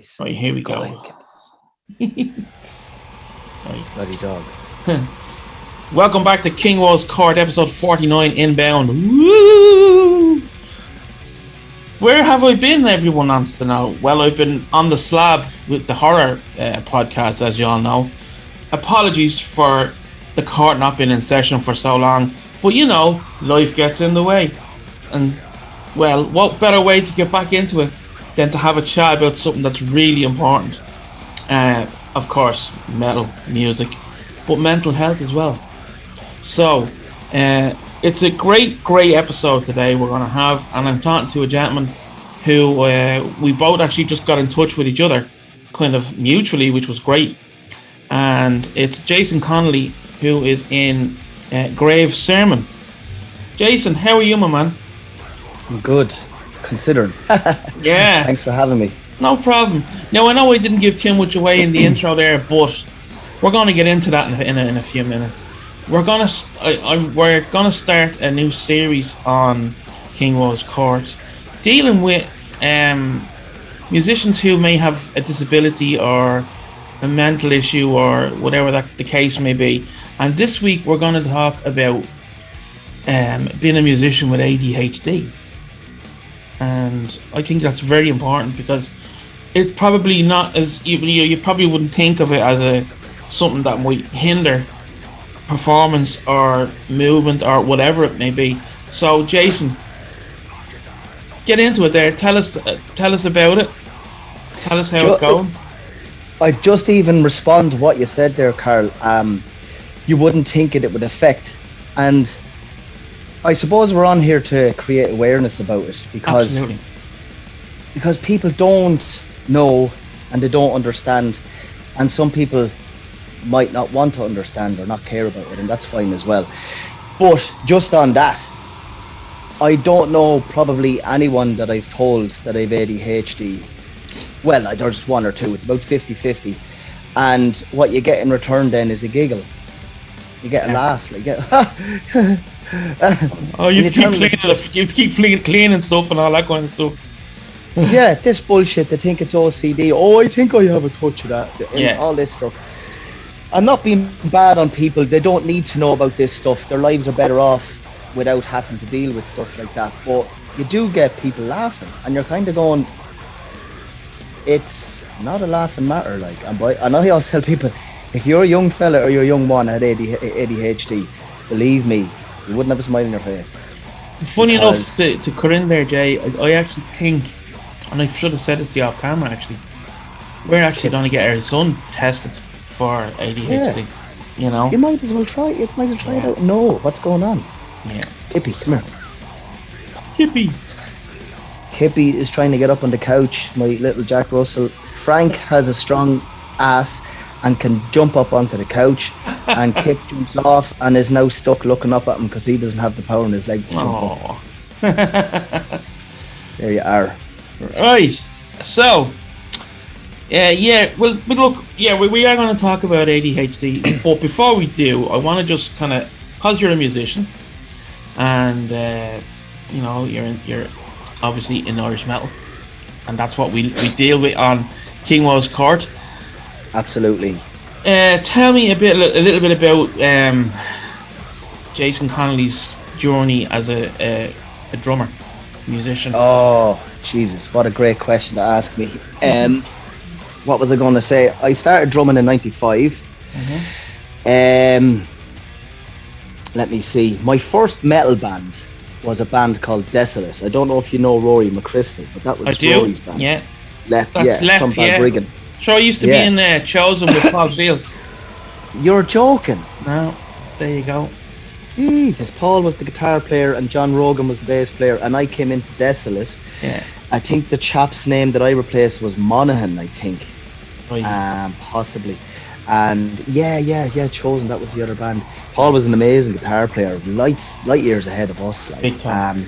Right. Right, here we go. Right. Bloody dog. Welcome back to King Wall's Court, episode 49, Inbound. Woo! Where have I been, everyone wants to know? Well, I've been on the slab with the horror podcast, as you all know. Apologies for the court not being in session for so long, but you know, life gets in the way. And, well, what better way to get back into it than to have a chat about something that's really important? Of course, metal, music, but mental health as well. So, it's a great episode today we're going to have, and I'm talking to a gentleman who we both actually just got in touch with each other, kind of mutually, which was great. And it's Jason Connolly, who is in Grave Sermon. Jason, how are you, my man? I'm good, considering. Yeah. Thanks for having me. No problem. Now, I know I didn't give too much away in the intro there, but we're going to get into that in a few minutes. We're gonna start a new series on King Wall's Court, dealing with musicians who may have a disability or a mental issue or whatever that the case may be. And this week we're going to talk about being a musician with ADHD, and I think that's very important because it's probably not as you probably wouldn't think of it as something that might hinder performance or movement or whatever it may be. So Jason, get into it there. Tell us about it. Tell us how it's going. I just even respond to what you said there, Carl. You wouldn't think it would affect, and I suppose we're on here to create awareness about it because people don't know and they don't understand, and some people might not want to understand or not care about it, and that's fine as well. But just on that, I don't know probably anyone that I've told that I've ADHD. Well, there's one or two. It's about 50-50, and what you get in return then is a giggle. You get a laugh, like you keep cleaning stuff and all that kind of stuff. Yeah, this bullshit. They think it's OCD. Oh, I think I have a touch of that. And all this stuff. I'm not being bad on people. They don't need to know about this stuff. Their lives are better off without having to deal with stuff like that. But you do get people laughing, and you're kind of going, it's not a laughing matter. Like, and I always tell people, if you're a young fella or you're a young one at ADHD, believe me, you wouldn't have a smile on your face. Funny enough, to cut in there, Jay, I actually think, and I should have said this to you off camera actually, we're actually going to get our son tested for ADHD. You know, you might as well try it. Out and know what's going on. Yeah. Kippy, come Kippy here. Kippy is trying to get up on the couch. My little Jack Russell. Frank has a strong ass and can jump up onto the couch, and Kip jumps off and is now stuck looking up at him because he doesn't have the power in his legs to jump up. There you are. Right. So. Well, look, we are going to talk about ADHD, but before we do, I want to just kind of, because you're a musician, and you know, you're obviously in Irish metal, and that's what we deal with on King Wall's Court. Absolutely. Tell me a little bit about Jason Connolly's journey as a drummer, musician. Oh, Jesus, what a great question to ask me. What was I going to say? I started drumming in 95. Let me see. My first metal band was a band called Desolate. I don't know if you know Rory McChrystal, but that was Rory's band. Yeah. Left, from Balbriggan. Sure, I used to be in Chosen with Paul Shields. You're joking. No, there you go. Jesus, Paul was the guitar player and John Rogan was the bass player, and I came into Desolate. Yeah. I think the chap's name that I replaced was Monaghan, I think. Right. Possibly. And Chosen, that was the other band. Paul was an amazing guitar player, light years ahead of us. Like. Big time.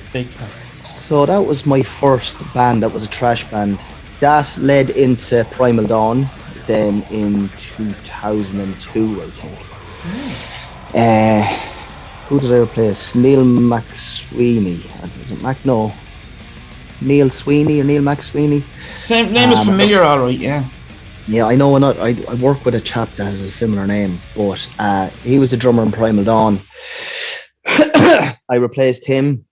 So that was my first band. That was a thrash band. That led into Primal Dawn, then in 2002, I think. Who did I replace? Neil McSweeney. Was it Mac? No. Neil Sweeney or Neil Max Sweeney. Same name is familiar, all right. Yeah. Yeah, I know. I work with a chap that has a similar name, but he was the drummer in Primal Dawn. I replaced him.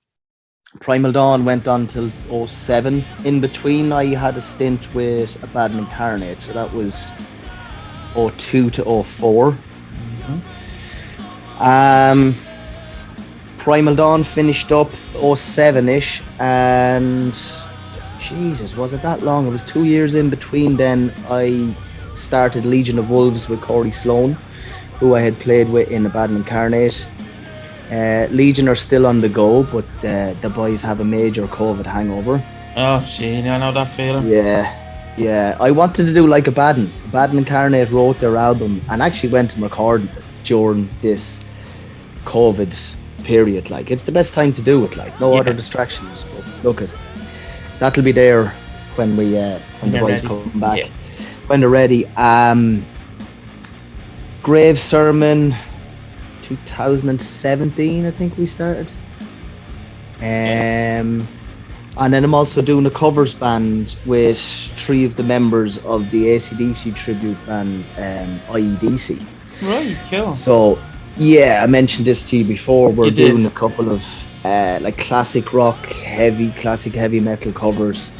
Primal Dawn went on till 07. In between, I had a stint with a Bad and Incarnate, so that was 02 to 04. Primal Dawn finished up 07-ish, and Jesus, was it that long? It was 2 years in between. Then I started Legion of Wolves with Corey Sloan, who I had played with in the Bad and Incarnate. Legion are still on the go, but the boys have a major COVID hangover. Oh, gee, I know that feeling. Yeah. I wanted to do like a Bad and Incarnate wrote their album and actually went and recorded it during this COVID period. Like, it's the best time to do it. Like, no other distractions. But look, that'll be there when the boys come back, when they're ready. Grave Sermon. 2017, I think we started. And then I'm also doing a covers band with 3 of the members of the AC/DC tribute band, IEDC. Right, cool. So, yeah, I mentioned this to you before. We're doing a couple of like classic heavy metal covers.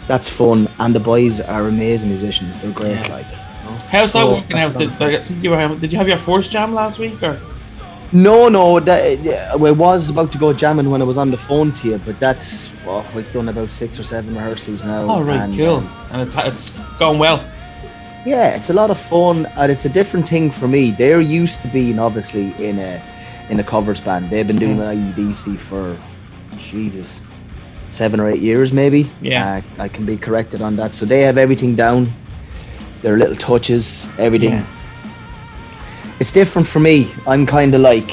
That's fun, and the boys are amazing musicians. They're great. Yeah. Like, how's that working out? Did you have your first jam last week, or? No, I was about to go jamming when I was on the phone to you, but that's, we've done about 6 or 7 rehearsals now. Oh, right, cool. And it's going well. Yeah, it's a lot of fun, and it's a different thing for me. They're used to being, obviously, in a covers band. They've been doing IEDC for, 7 or 8 years, maybe. Yeah. I can be corrected on that. So they have everything down, their little touches, everything. Yeah. It's different for me. I'm kind of like,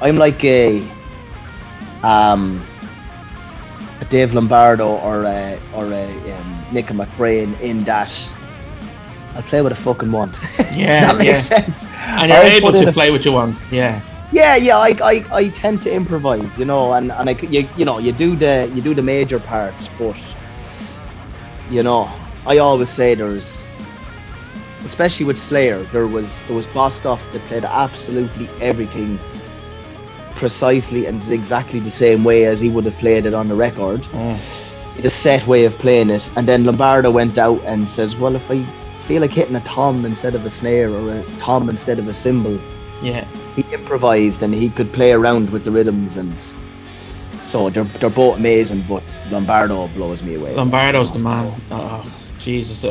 I'm like a Dave Lombardo or a Nick McBrain in that I'll play what I fucking want. Yeah, that makes sense. And you're able to play what you want. Yeah. Yeah. I tend to improvise, and you do the major parts, but I always say there's. Especially with Slayer, there was Bostoff that played absolutely everything precisely and exactly the same way as he would have played it on the record. The set way of playing it. And then Lombardo went out and says, well, if I feel like hitting a tom instead of a snare or a tom instead of a cymbal, he improvised and he could play around with the rhythms, and so they're both amazing, but Lombardo blows me away. Lombardo's the man. Oh, Jesus.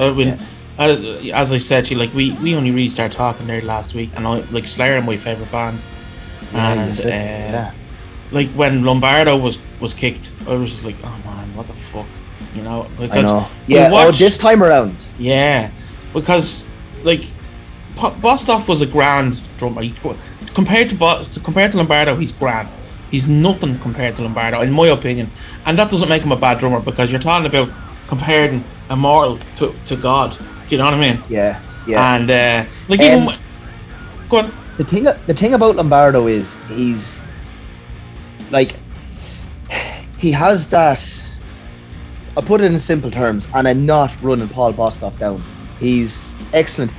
As I said to you, like we only really started talking there last week, and Slayer are my favourite band. Like when Lombardo was kicked, I was just like, oh man, what the fuck, I know. Yeah, this time around. Yeah, because like Bostoff was a grand drummer. Compared to Lombardo, he's grand. He's nothing compared to Lombardo, in my opinion, and that doesn't make him a bad drummer, because you're talking about comparing a mortal to God. Do you know what I mean? Yeah. And even go on. The thing about Lombardo is he's like, he has that. I'll put it in simple terms, and I'm not running Paul Bostoff down. He's excellent.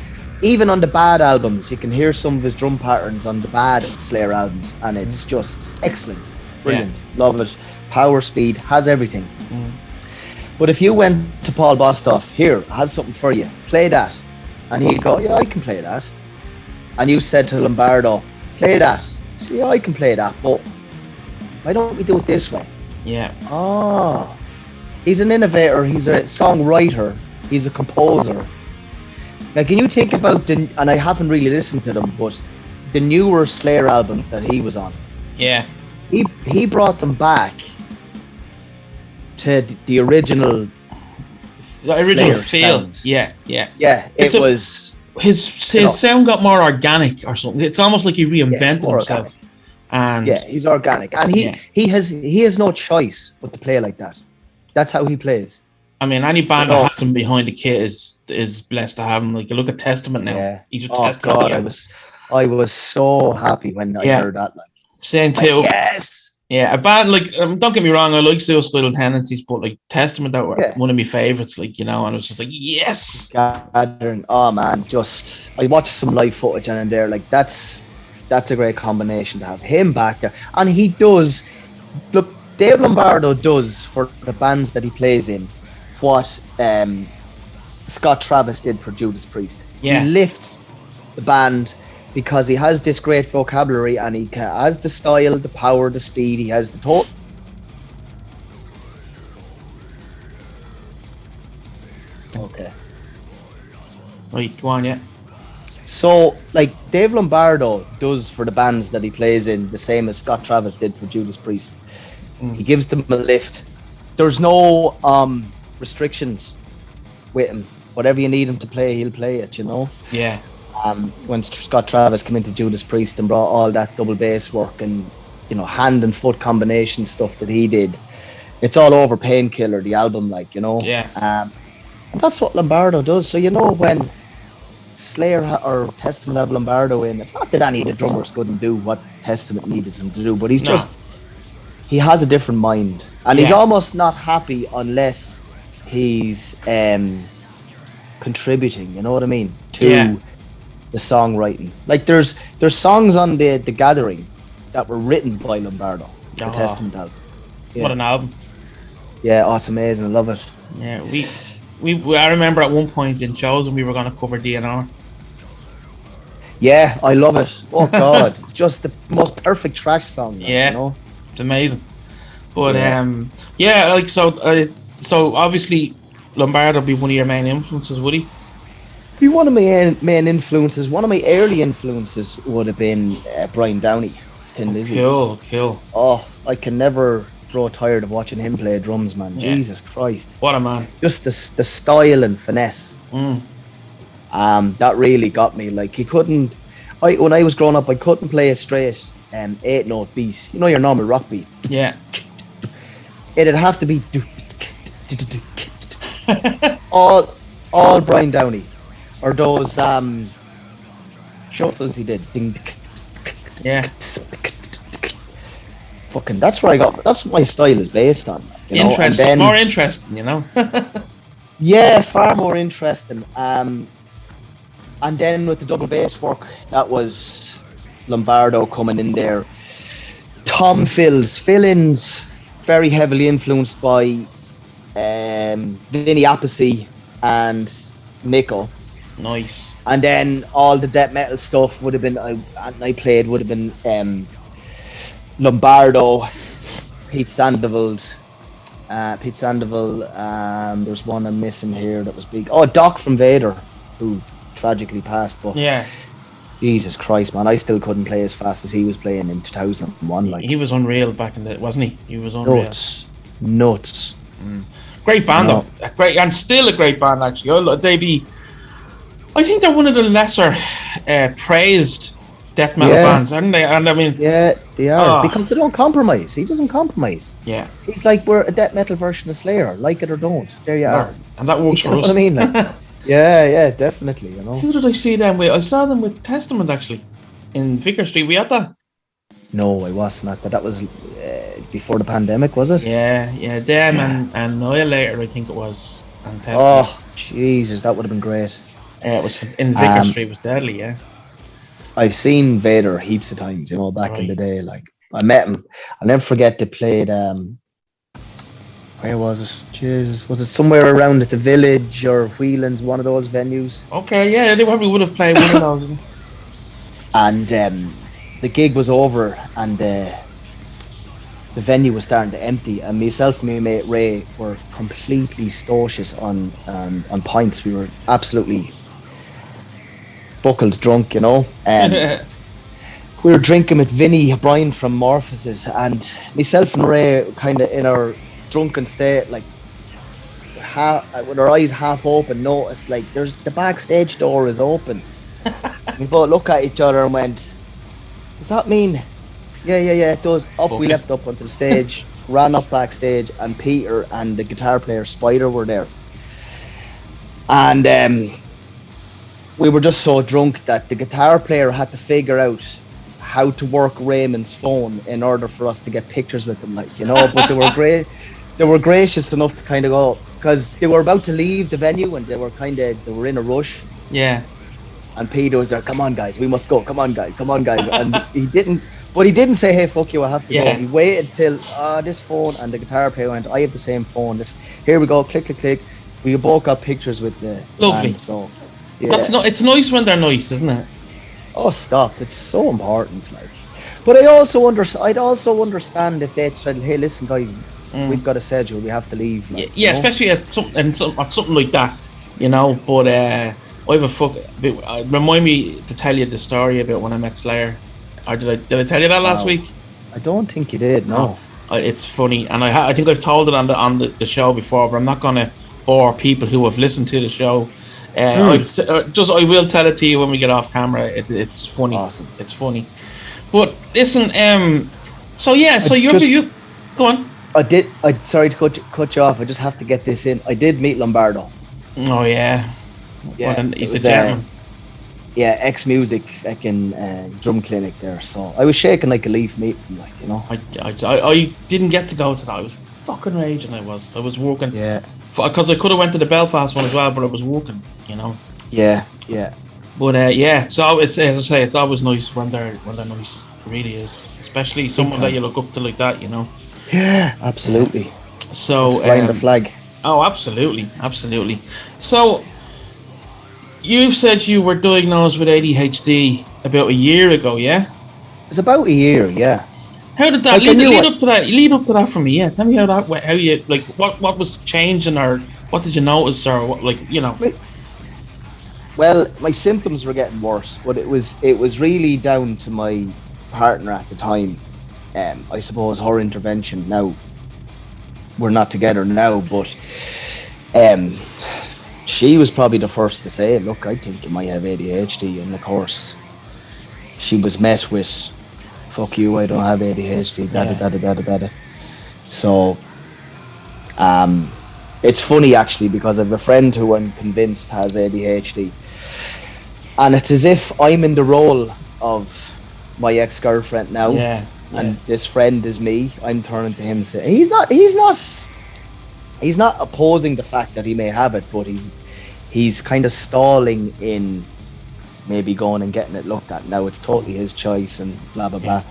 Even on the bad albums, you can hear some of his drum patterns on the bad Slayer albums, and it's just excellent, brilliant, love it. Power, speed, has everything. But if you went to Paul Bostoff, here, I have something for you, play that, and he'd go, yeah, I can play that. And you said to Lombardo, play that. So, yeah, I can play that, but why don't we do it this way? Yeah. Oh, he's an innovator, he's a songwriter, he's a composer. Now, can you think about and I haven't really listened to them, but the newer Slayer albums that he was on. Yeah. He brought them back to the original feel. Sound. Yeah. His sound got more organic or something. It's almost like he reinvented himself. And he's organic, and he has no choice but to play like that. That's how he plays. I mean, any band that has him behind the kit is blessed to have him. Like, you look at Testament now. Yeah. He's with Testament. God, I was so happy when I heard that. Like, same too. Yes. Yeah, a band like don't get me wrong, I like Suicidal Tendencies, but like Testament that were Yeah. one of my favorites. Like and it was just like yes, Gathering. Oh man, just I watched some live footage and there, like that's a great combination to have him back there. And he does look Dave Lombardo does for the bands that he plays in what Scott Travis did for Judas Priest. He yeah, lifts the band because he has this great vocabulary and he has the style, the power, the speed. He has the total. Okay. right, go on, yeah, So, like, Dave Lombardo does for the bands that he plays in the same as Scott Travis did for Judas Priest. He gives them a lift. There's no restrictions with him. Whatever you need him to play, he'll play it, you know? yeah, When Scott Travis came into Judas Priest and brought all that double bass work and, hand and foot combination stuff that he did, it's all over Painkiller, the album, like, yeah, and that's what Lombardo does. So, when Slayer or Testament have Lombardo in, it's not that any of the drummers couldn't do what Testament needed him to do, but he has a different mind, and he's almost not happy unless he's contributing, you know what I mean, to the songwriting. Like there's songs on the Gathering that were written by Lombardo, the Testament album. What an album. Yeah, oh, it's amazing. I love it. Yeah, I remember at one point in shows when we were going to cover DNR. Yeah, I love it. Oh God, it's just the most perfect trash song. Yeah, it's amazing. But like so obviously Lombardo would be one of your main influences, would he? Be one of my main influences. One of my early influences would have been Brian Downey, Thin Lizzy. Cool. Oh, I can never grow tired of watching him play drums, man. Yeah. Jesus Christ, what a man! Just the style and finesse. That really got me. Like he couldn't. When I was growing up, I couldn't play a straight 8-note beat. You know your normal rock beat. Yeah. It'd have to be all Brian Downey, or those shuffles he did. Yeah. Fucking, that's where I got. That's what my style is based on. Interesting, more interesting, Yeah, far more interesting. And then with the double bass work, that was Lombardo coming in there. Tom fill-ins, very heavily influenced by Vinny Appice and Nico. Nice. And then all the death metal stuff would have been I played would have been Lombardo, Pete Sandoval. There's one I'm missing here that was big. Oh, Doc from Vader, who tragically passed. But yeah, Jesus Christ, man, I still couldn't play as fast as he was playing in 2001. Like he was unreal back in the, wasn't he? He was unreal. Nuts. Great band though, great, and still a great band actually. I think they're one of the lesser praised death metal bands, aren't they? And I mean, yeah, they are because they don't compromise. He doesn't compromise. Yeah, he's like, we're a death metal version of Slayer. Like it or don't, there you are, and that works for us. What I mean? Like, yeah, definitely. Who did I see them with? I saw them with Testament actually in Vicar Street. We had that. No, I wasn't. That was before the pandemic, was it? Yeah, them and Annihilator, I think it was. And oh, Jesus, that would have been great. It was in Vicar Street. It was deadly. Yeah, I've seen Vader heaps of times. Back in the day. Like I met him. I'll never forget they played. Where was it? Jesus, was it somewhere around at the Village or Whelan's? One of those venues. Okay, yeah, they probably would have played one of those. And the gig was over, and the venue was starting to empty, and myself and my mate Ray were completely stocious on pints. We were absolutely buckled drunk, We were drinking with Vinny O'Brien from Morphosis, and myself and Ray kind of in our drunken state, like with our eyes half open, noticed like there's the backstage door is open. We both looked at each other and went, does that mean? Yeah, it does. We leapt up onto the stage, ran up backstage, and Peter and the guitar player Spider were there. And we were just so drunk that the guitar player had to figure out how to work Raymond's phone in order for us to get pictures with them, like, you know. But they were great. They were gracious enough to kind of go, because they were about to leave the venue and they were in a rush. Yeah. And Peter was there, come on guys, we must go, come on guys. And he didn't say, hey, fuck you, I have to go. He waited till this phone, and the guitar player went, I have the same phone. Here we go, click, click, click. We both got pictures with the lovely band, so yeah. It's nice when they're nice, isn't it? Oh, stop, it's so important, like. But I'd also understand if they said, hey, listen guys, we've got a schedule, we have to leave, like, yeah, especially at something like that, you know. But I have a remind me to tell you the story about when I met Slayer. Or did I tell you that last week? I don't think you did. No. It's funny, and I think I've told it on the show before, but I'm not gonna bore people who have listened to the show. I will tell it to you when we get off camera. It's funny. Awesome. It's funny. But listen, you go on. Sorry to cut you off. I just have to get this in. I did meet Lombardo. Oh yeah. He's a gentleman. X-Music fucking drum clinic there. So I was shaking like a leaf meeting, like, you know. I didn't get to go to that. I was fucking raging. I was working. Yeah. Because I could have went to the Belfast one as well, but I was working, you know. Yeah. But so it's, as I say, it's always nice when they're nice. It really is, especially someone that you look up to like that, you know. Yeah, absolutely. So flying the flag. Oh, absolutely. So you said you were diagnosed with ADHD about a year ago, yeah? It's about a year, yeah. How did that lead up to that? Lead up to that for me, yeah. Tell me how you, like, what was changing, or what did you notice, or what, like, you know? Well, my symptoms were getting worse, but it was really down to my partner at the time. I suppose her intervention. Now we're not together now, but she was probably the first to say, look, I think you might have ADHD, and of course she was met with, fuck you, I don't have ADHD, da. So it's funny actually, because I have a friend who I'm convinced has ADHD, and it's as if I'm in the role of my ex-girlfriend now. And this friend is me. I'm turning to him and saying, he's not opposing the fact that he may have it, but he's kind of stalling in maybe going and getting it looked at. Now it's totally his choice and blah blah blah.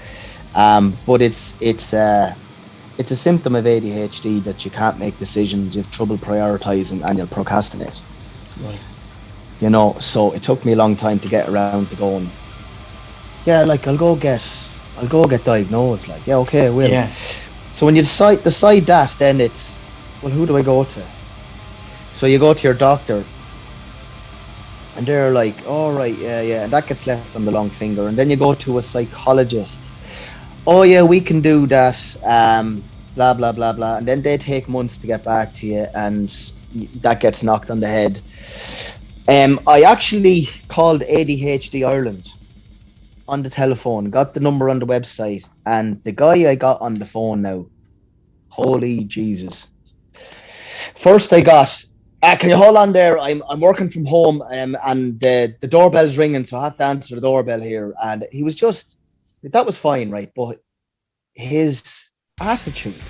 But it's a symptom of ADHD that you can't make decisions, you have trouble prioritizing, and you'll procrastinate. Right. You know, so it took me a long time to get around to going, yeah, like I'll go get diagnosed, like, yeah, okay, I will. Yeah. So when you decide that, then it's, well, who do I go to? So you go to your doctor, and they're like, all right, yeah, and that gets left on the long finger. And then you go to a psychologist. Oh yeah, we can do that, blah blah blah blah. And then they take months to get back to you, and that gets knocked on the head. I actually called ADHD Ireland on the telephone, got the number on the website, and the guy I got on the phone now, holy Jesus. First I got, can you hold on there? I'm working from home, and the doorbell's ringing, so I have to answer the doorbell here. And he was just, that was fine, right? But his attitude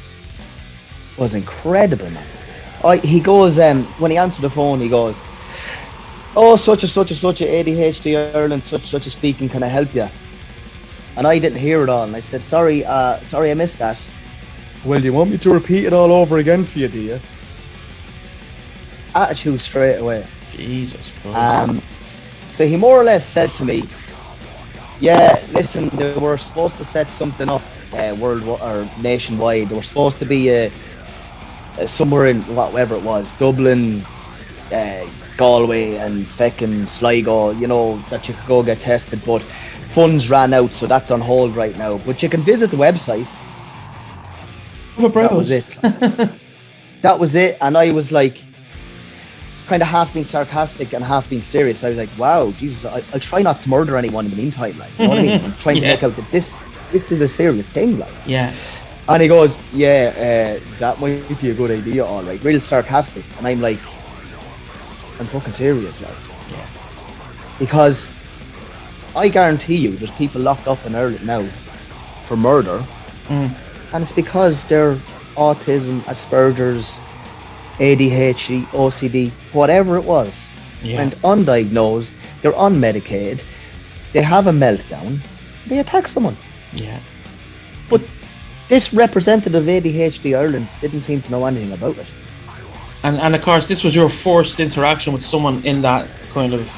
was incredible, man. He goes, when he answered the phone, he goes, oh, such a ADHD Ireland, such a speaking, can I help you? And I didn't hear it all, and I said, sorry, I missed that. Well, do you want me to repeat it all over again for you, do you? Attitude straight away. Jesus Christ. So he more or less said to me, yeah, listen, they were supposed to set something up worldwide or nationwide. They were supposed to be somewhere in whatever it was, Dublin, Galway and feckin' Sligo, you know, that you could go get tested, but funds ran out, so that's on hold right now. But you can visit the website. That was it. That was it. And I was like, kind of half being sarcastic and half being serious. I was like, wow, Jesus, I'll try not to murder anyone in the meantime, like, you know what I mean? I'm trying to make out that this is a serious thing, like. Yeah. And he goes, yeah, that might be a good idea, all right. Real sarcastic. And I'm like, I'm fucking serious, like. Yeah. Because I guarantee you, there's people locked up in Ireland now for murder, and it's because they're autism, Asperger's, ADHD, OCD, whatever it was, and undiagnosed. They're unmedicated. They have a meltdown. They attack someone. Yeah. But this representative of ADHD Ireland didn't seem to know anything about it. And of course, this was your first interaction with someone in that kind of,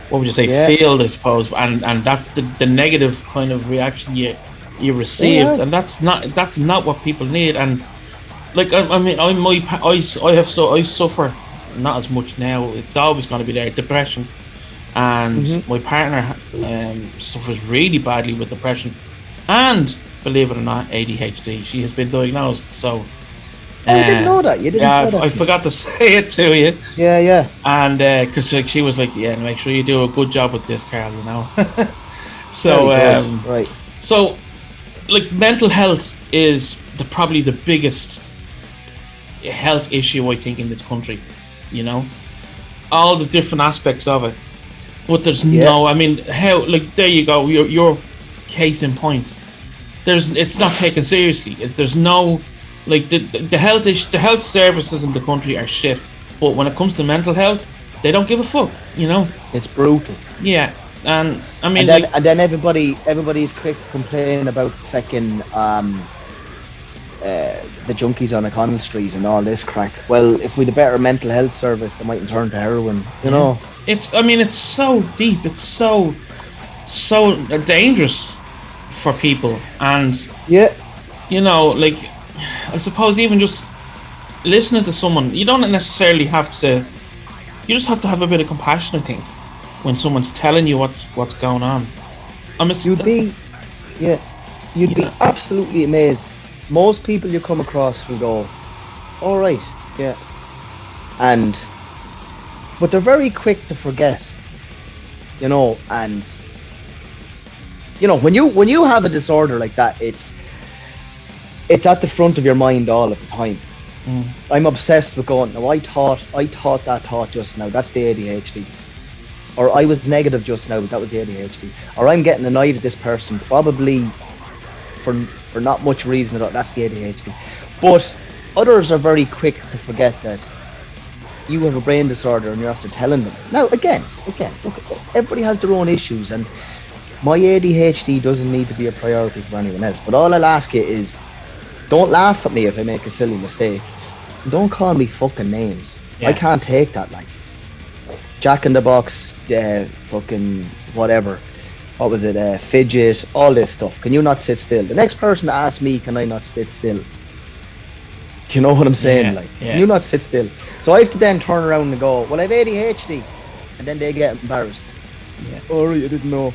what would you say, field, I suppose, and that's the negative kind of reaction you received, and that's not what people need. And like I suffer, not as much now. It's always going to be there, depression, and my partner suffers really badly with depression, and believe it or not, ADHD. She has been diagnosed. So. I didn't know that. You didn't say that. I forgot to say it to you. Yeah. And because she was like, "Yeah, make sure you do a good job with this, Carl." You know. So right. So, like, mental health is probably the biggest health issue I think in this country. You know, all the different aspects of it. But there's no. I mean, how? Like, there you go. Your case in point. It's not taken seriously. There's no. Like the health services in the country are shit, but when it comes to mental health, they don't give a fuck. You know, it's brutal. Yeah, and I mean, and then everybody's quick to complain about fucking the junkies on O'Connell Street and all this crack. Well, if we'd a better mental health service, they mightn't turn to heroin. You know, it's so deep. It's so dangerous for people, and you know, like. I suppose even just listening to someone, you don't necessarily have to. You just have to have a bit of compassion, I think, when someone's telling you what's going on. You'd be absolutely amazed. Most people you come across will go, "All right, yeah," but they're very quick to forget. You know, and you know when you have a disorder like that, it's at the front of your mind all of the time. I'm obsessed with going, no, I thought that thought just now, that's the ADHD. Or I was negative just now, that was the ADHD. Or I'm getting annoyed at this person, probably for not much reason at all, that's the ADHD. But others are very quick to forget that you have a brain disorder and you're after telling them. Now, again, look, everybody has their own issues, and my ADHD doesn't need to be a priority for anyone else. But all I'll ask you is, don't laugh at me if I make a silly mistake. Don't call me fucking names. I can't take that, like. Jack in the Box, fucking whatever. What was it? Fidget, all this stuff. Can you not sit still? The next person that asks me, can I not sit still? Do you know what I'm saying? Can you not sit still? So I have to then turn around and go, well, I have ADHD. And then they get embarrassed. Oh, right, I didn't know.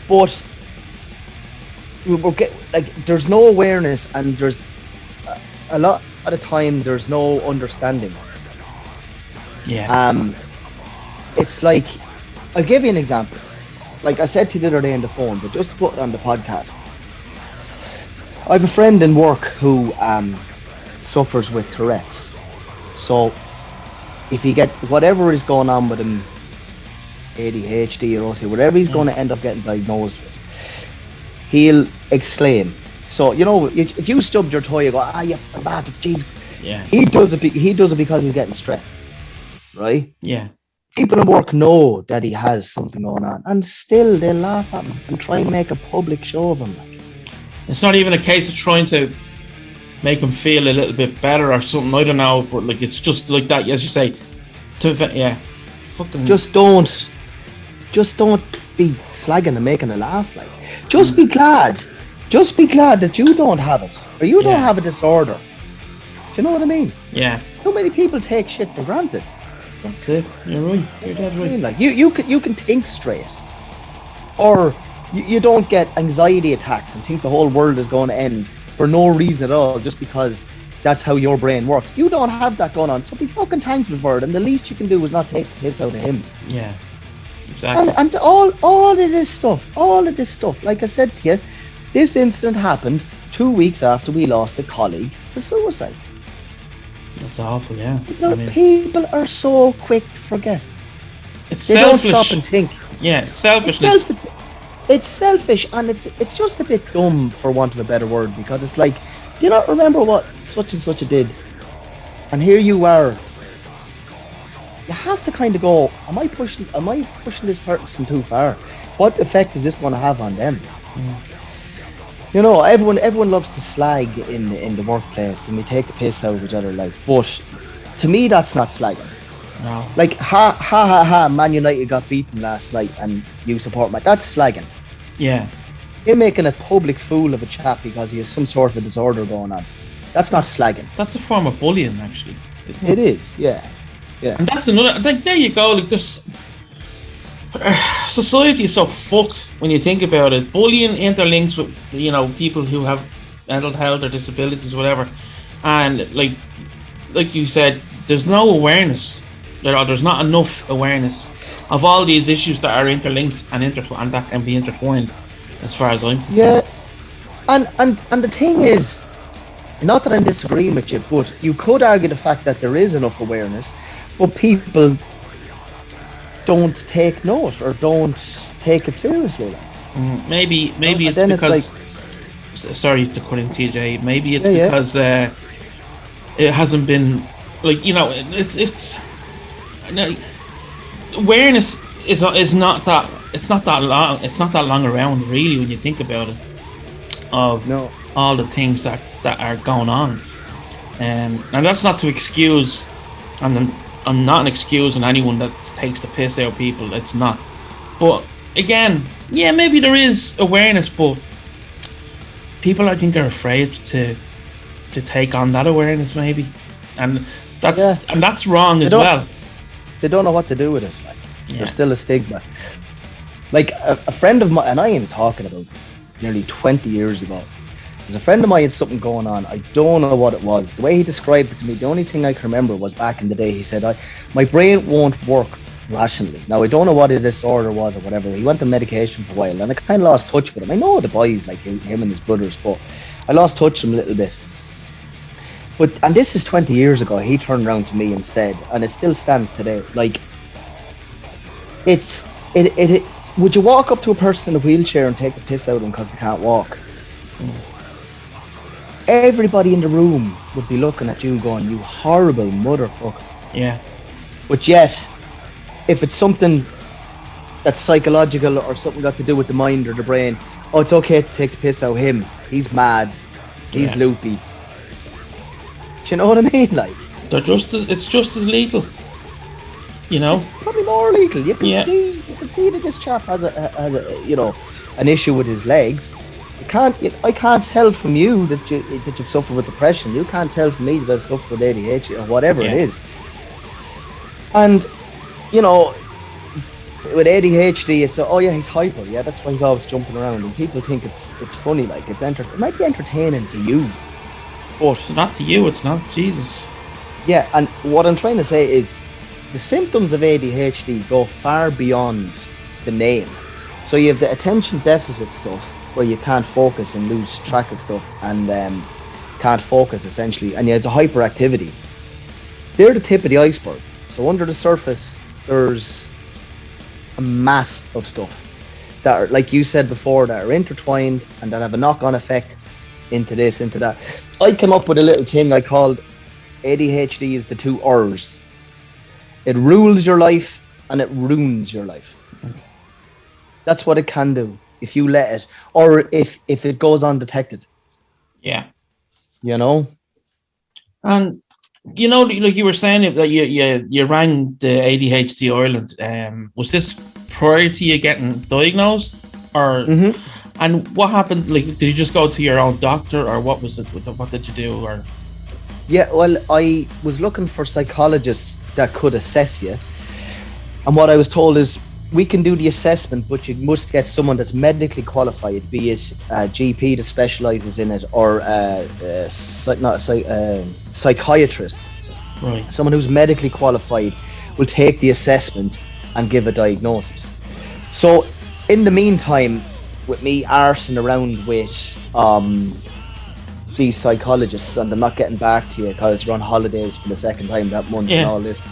But we'll get, like, there's no awareness, and there's a lot of the time there's no understanding. It's like, I'll give you an example. Like I said to you the other day on the phone, but just to put it on the podcast, I have a friend in work who suffers with Tourette's. So if you get whatever is going on with him, ADHD or OCD, whatever he's going to end up getting diagnosed with, he'll exclaim. So, you know, if you stubbed your toe, you go, yeah, bad, jeez. Yeah. He does it because he's getting stressed, right? Yeah. People in work know that he has something going on, and still they laugh at him and try and make a public show of him. It's not even a case of trying to make him feel a little bit better or something, I don't know, but like, it's just like that, as you say, fucking... Just don't be slagging and making a laugh, like. Just be glad that you don't have it, or you don't have a disorder. Do you know what I mean? Yeah. Too many people take shit for granted. That's it. You're right. You're dead right. Like, you can think straight, or you don't get anxiety attacks and think the whole world is going to end for no reason at all, just because that's how your brain works. You don't have that going on, so be fucking thankful for it. And the least you can do is not take the piss out of him. Yeah. Exactly. And all of this stuff, like I said to you, this incident happened 2 weeks after we lost a colleague to suicide. That's awful, yeah. You know, people are so quick to forget. It's They don't selfish. stop and think. Yeah, selfishness. It's selfish, and it's just a bit dumb, for want of a better word, because it's like, do you not remember what such and such did? And here you are. You have to kind of go, am I pushing this person too far? What effect is this going to have on them? You know, everyone loves to slag in the workplace, and we take the piss out of each other, like, but to me that's not slagging. No. Like, ha, Man United got beaten last night and you support Man. That's slagging. Yeah. You're making a public fool of a chap because he has some sort of a disorder going on. That's not slagging. That's a form of bullying, actually. Isn't it? It is, yeah. Yeah. And that's another, like, there you go, like, this society is so fucked when you think about it. Bullying interlinks with, you know, people who have mental health or disabilities or whatever, and like you said, there's no awareness. There's not enough awareness of all these issues that are interlinked and that can be intertwined, as far as I'm concerned. Yeah. And the thing is, not that I'm disagreeing with you, but you could argue the fact that there is enough awareness, but people don't take note or don't take it seriously. Maybe it's because, sorry to cut in, TJ. Maybe it's because it hasn't been, like, you know, it's awareness is not that long around, really, when you think about it, of all the things that are going on, and that's not to excuse, and I'm not excusing anyone that takes the piss out of people. It's not, but again, yeah, maybe there is awareness, but people, I think, are afraid to take on that awareness, maybe, and that's wrong as well. They don't know what to do with it. Like, yeah. There's still a stigma. Like a friend of mine, and I am talking about nearly 20 years ago. There's a friend of mine had something going on. I don't know what it was. The way he described it to me, the only thing I can remember was back in the day, he said, my brain won't work rationally. Now, I don't know what his disorder was or whatever. He went on medication for a while, and I kind of lost touch with him. I know the boys, like him and his brothers, but I lost touch with him a little bit. And this is 20 years ago. He turned around to me and said, and it still stands today, like, would you walk up to a person in a wheelchair and take the piss out of them because they can't walk? Everybody in the room would be looking at you going, you horrible motherfucker. Yeah. But yet, if it's something that's psychological or something got to do with the mind or the brain, it's okay to take the piss out of him. He's mad. He's loopy. Do you know what I mean? Like, it's just as lethal. You know, it's probably more lethal. You can see that this chap has a you know, an issue with his legs. I can't tell from you that you've suffered with depression. You can't tell from me that I've suffered with ADHD or whatever it is. And, you know, with ADHD, it's he's hyper. Yeah, that's why he's always jumping around, and people think it's funny. Like, it might be entertaining to you, but not to you. It's not. Jesus. Yeah, and what I'm trying to say is, the symptoms of ADHD go far beyond the name. So you have the attention deficit stuff, where you can't focus and lose track of stuff, and can't focus essentially, and you have the hyperactivity. They're the tip of the iceberg. So under the surface, there's a mass of stuff that are, like you said before, that are intertwined and that have a knock-on effect into this, into that. I came up with a little thing I called ADHD is the two R's. It rules your life and it ruins your life. That's what it can do if you let it, or if it goes undetected. Yeah. You know? And, you know, like you were saying, that you rang the ADHD Ireland. Was this prior to you getting diagnosed? Or and what happened? Like, did you just go to your own doctor, or what was it? What did you do? Or yeah, well, I was looking for psychologists that could assess you, and what I was told is, we can do the assessment, but you must get someone that's medically qualified, be it a GP that specialises in it, or a psychiatrist. Right. Someone who's medically qualified will take the assessment and give a diagnosis. So, in the meantime, with me arsing around with these psychologists, and I'm not getting back to you because you're on holidays for the second time that month and all this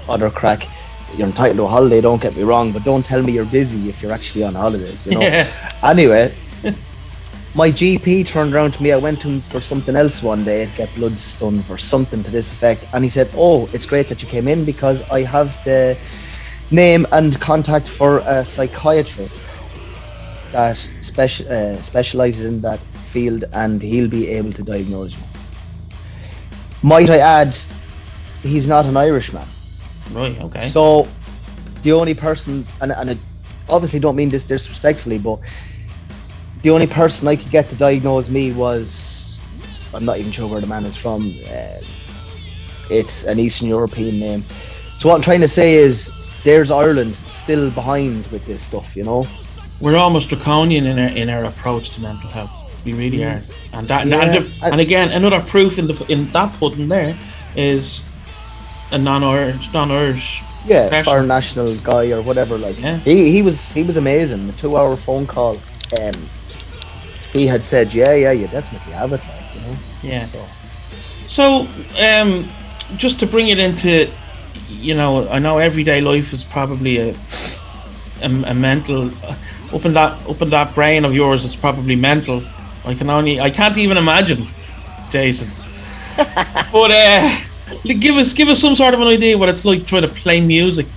other crack, you're entitled to a holiday, don't get me wrong, but don't tell me you're busy if you're actually on holidays, you know. Yeah. Anyway, my GP turned around to me. I went to him for something else one day to get bloods done for something to this effect, and he said, "Oh, it's great that you came in because I have the name and contact for a psychiatrist that specializes in that field, and he'll be able to diagnose you." Might I add, he's not an Irishman. Right. Okay. So the only person, and I obviously don't mean this disrespectfully, but the only person I could get to diagnose me was, I'm not even sure where the man is from. It's an Eastern European name. So what I'm trying to say is, there's Ireland still behind with this stuff, you know. We're almost draconian in our approach to mental health. We really are. And that, Yeah, and again, another proof in that pudding there is a non-Irish yeah, person. foreign national guy or whatever. Like, Yeah. he was amazing. A 2-hour phone call. He had said, yeah, you definitely have it, like, you know. Yeah. So, just to bring it into, you know, I know everyday life is probably a mental up in that brain of yours. It's probably mental. I can't even imagine, Jason. But give us some sort of an idea what it's like trying to play music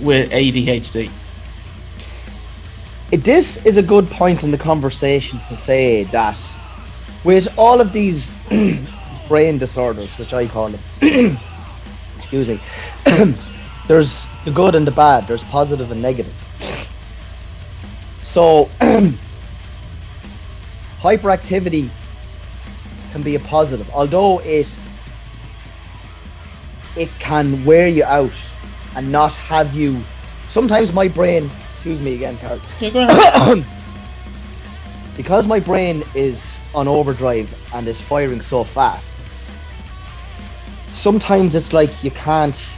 with ADHD. This is a good point in the conversation to say that with all of these brain disorders, which I call them, excuse me, there's the good and the bad, there's positive and negative. So hyperactivity can be a positive, although it can wear you out and not have you. Sometimes my brain, excuse me again, Carl. Yeah, go ahead. Because my brain is on overdrive and is firing so fast, sometimes it's like you can't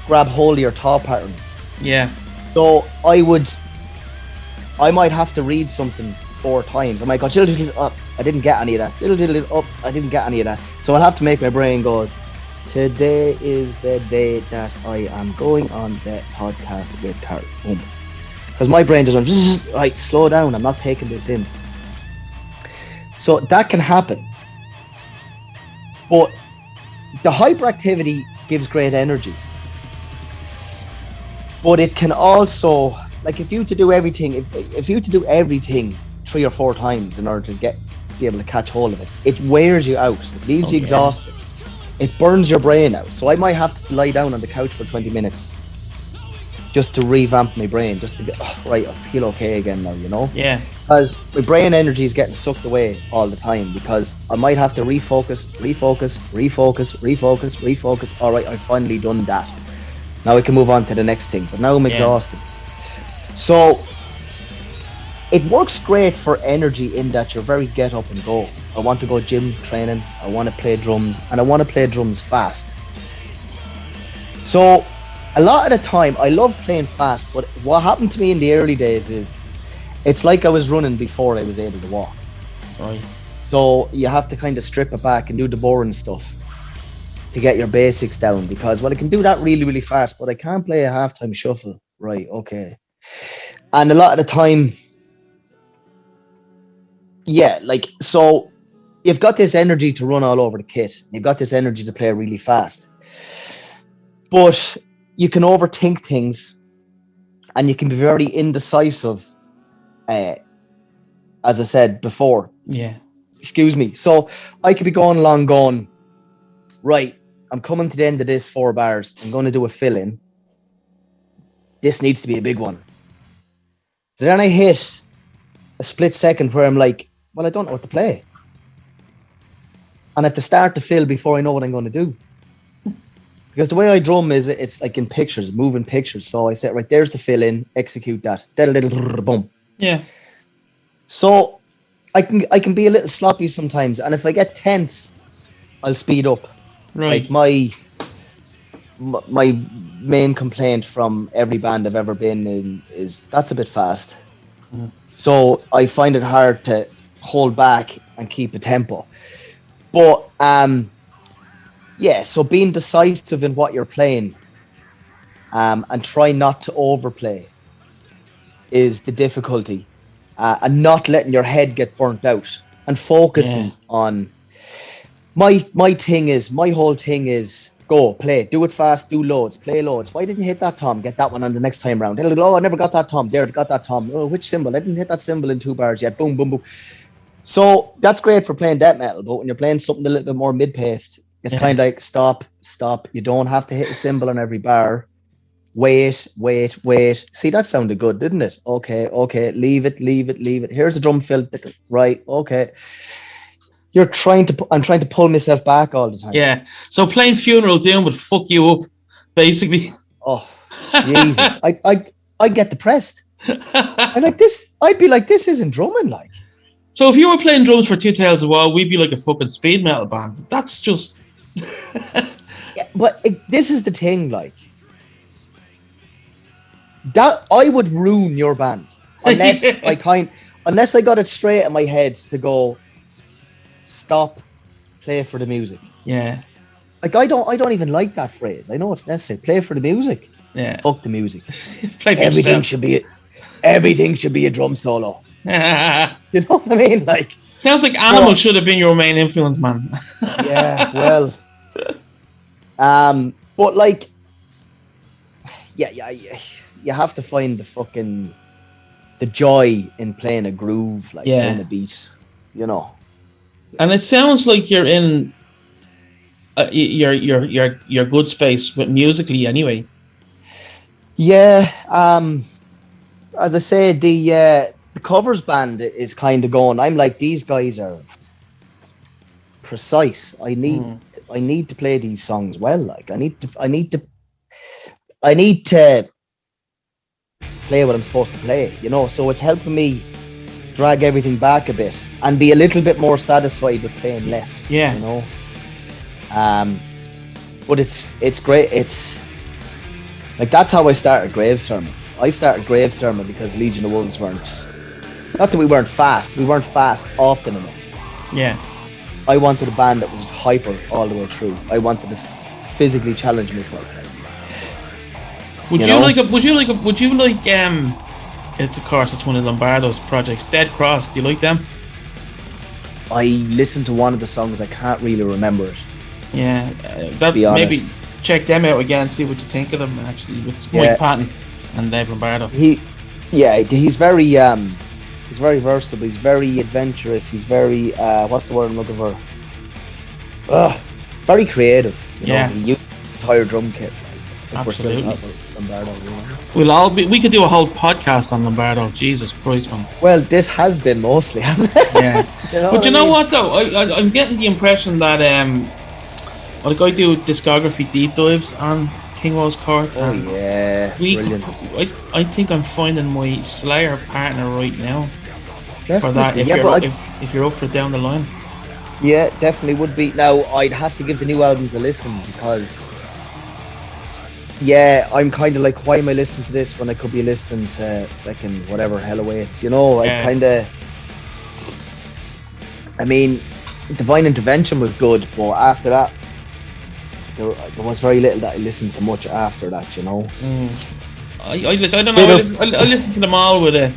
grab hold of your thought patterns. Yeah. So I might have to read something 4 times. I might go, up, I didn't get any of that. Up, I didn't get any of that. So I'll have to make my brain go, today is the day that I am going on the podcast with Carl. Boom. Because my brain just went, right, slow down, I'm not taking this in. So that can happen. But the hyperactivity gives great energy. But it can also, like, if you to do everything, if you to do everything 3 or 4 times in order to be able to catch hold of it, it wears you out. It leaves you exhausted. It burns your brain out. So I might have to lie down on the couch for 20 minutes just to revamp my brain, just to get, right, I feel okay again now, you know? Yeah. Because my brain energy is getting sucked away all the time, because I might have to refocus. All right, I've finally done that. Now I can move on to the next thing, but now I'm exhausted. So it works great for energy in that you're very get up and go. I want to go gym training, I want to play drums, and I want to play drums fast. So a lot of the time I love playing fast, but what happened to me in the early days is it's like I was running before I was able to walk. Right. So you have to kind of strip it back and do the boring stuff to get your basics down, because, well, I can do that really, really fast, but I can't play a halftime shuffle. Right, okay. And a lot of the time, yeah, like, so you've got this energy to run all over the kit. You've got this energy to play really fast. But you can overthink things and you can be very indecisive, as I said before. Yeah. Excuse me. So I could be going along going, right, I'm coming to the end of this 4 bars. I'm going to do a fill-in. This needs to be a big one. So then I hit a split second where I'm like, well, I don't know what to play. And I have to start the fill before I know what I'm going to do. Because the way I drum is, it's like in pictures, moving pictures. So I say, right, there's the fill-in, execute that. Boom. Yeah. So I can be a little sloppy sometimes. And if I get tense, I'll speed up. Right. Like my main complaint from every band I've ever been in is that's a bit fast. So I find it hard to hold back and keep a tempo. But yeah, so being decisive in what you're playing and try not to overplay is the difficulty, and not letting your head get burnt out and focusing on my whole thing is go play, do it fast, do loads, play loads. Why didn't you hit that tom? Get that one on the next time round. Oh, I never got that tom. There, got that tom. Oh, which symbol? I didn't hit that symbol in 2 bars yet. Boom, boom, boom. So that's great for playing death metal, but when you're playing something a little bit more mid-paced, it's kind of like stop. You don't have to hit a symbol on every bar. Wait. See, that sounded good, didn't it? Okay. Leave it. Here's a drum fill. Right. Okay. I'm trying to pull myself back all the time. Yeah. So playing Funeral Doom would fuck you up, basically. Oh, Jesus. I get depressed. And like this, I'd be like, this isn't drumming, like. So if you were playing drums for Two Tails of War, we'd be like a fucking speed metal band. That's just... Yeah, but this is the thing, like. That I would ruin your band unless unless I got it straight in my head to go stop, play for the music. Yeah. Like I don't even like that phrase. I know it's necessary. Play for the music. Yeah. Fuck the music. Play for everything should be a drum solo. You know what I mean? Like sounds like Animal should have been your main influence, man. Yeah, well. But like yeah. You have to find the joy in playing a groove, like playing a beat, you know. And it sounds like you're in your good space, but musically anyway. Yeah. As I say, the covers band is kind of going. I'm like, these guys are precise. I need to play these songs well. Like I need to play what I'm supposed to play, you know, so it's helping me drag everything back a bit and be a little bit more satisfied with playing less, you know. But it's great. It's like that's how I started Grave Sermon. I started Grave Sermon because Legion of Wolves weren't fast often enough. Yeah, I wanted a band that was hyper all the way through. I wanted to physically challenge myself. Would you like? It's of course it's one of Lombardo's projects. Dead Cross. Do you like them? I listened to one of the songs. I can't really remember it. Yeah, that maybe check them out again. See what you think of them. Actually, with Mike Patton and Dave Lombardo. He's very versatile. He's very adventurous. He's very what's the word I'm looking for? Very creative. You know? He used the entire drum kit. Absolutely. Lombardo, you know? We could do a whole podcast on Lombardo. Jesus Christ, man. Well, this has been mostly, hasn't it? Yeah. You know but you know what though? I'm getting the impression that like I do discography deep dives on King Woe's Court. Oh yeah, brilliant. I think I'm finding my Slayer partner right now. Definitely. For that, if you're up for it down the line. Yeah, definitely would be. Now I'd have to give the new albums a listen because. Yeah, I'm kind of like, why am I listening to this when I could be listening to fucking whatever hell awaits, you know? I mean, Divine Intervention was good, but after that, there was very little that I listened to much after that, you know. I don't know. I listen to them all with an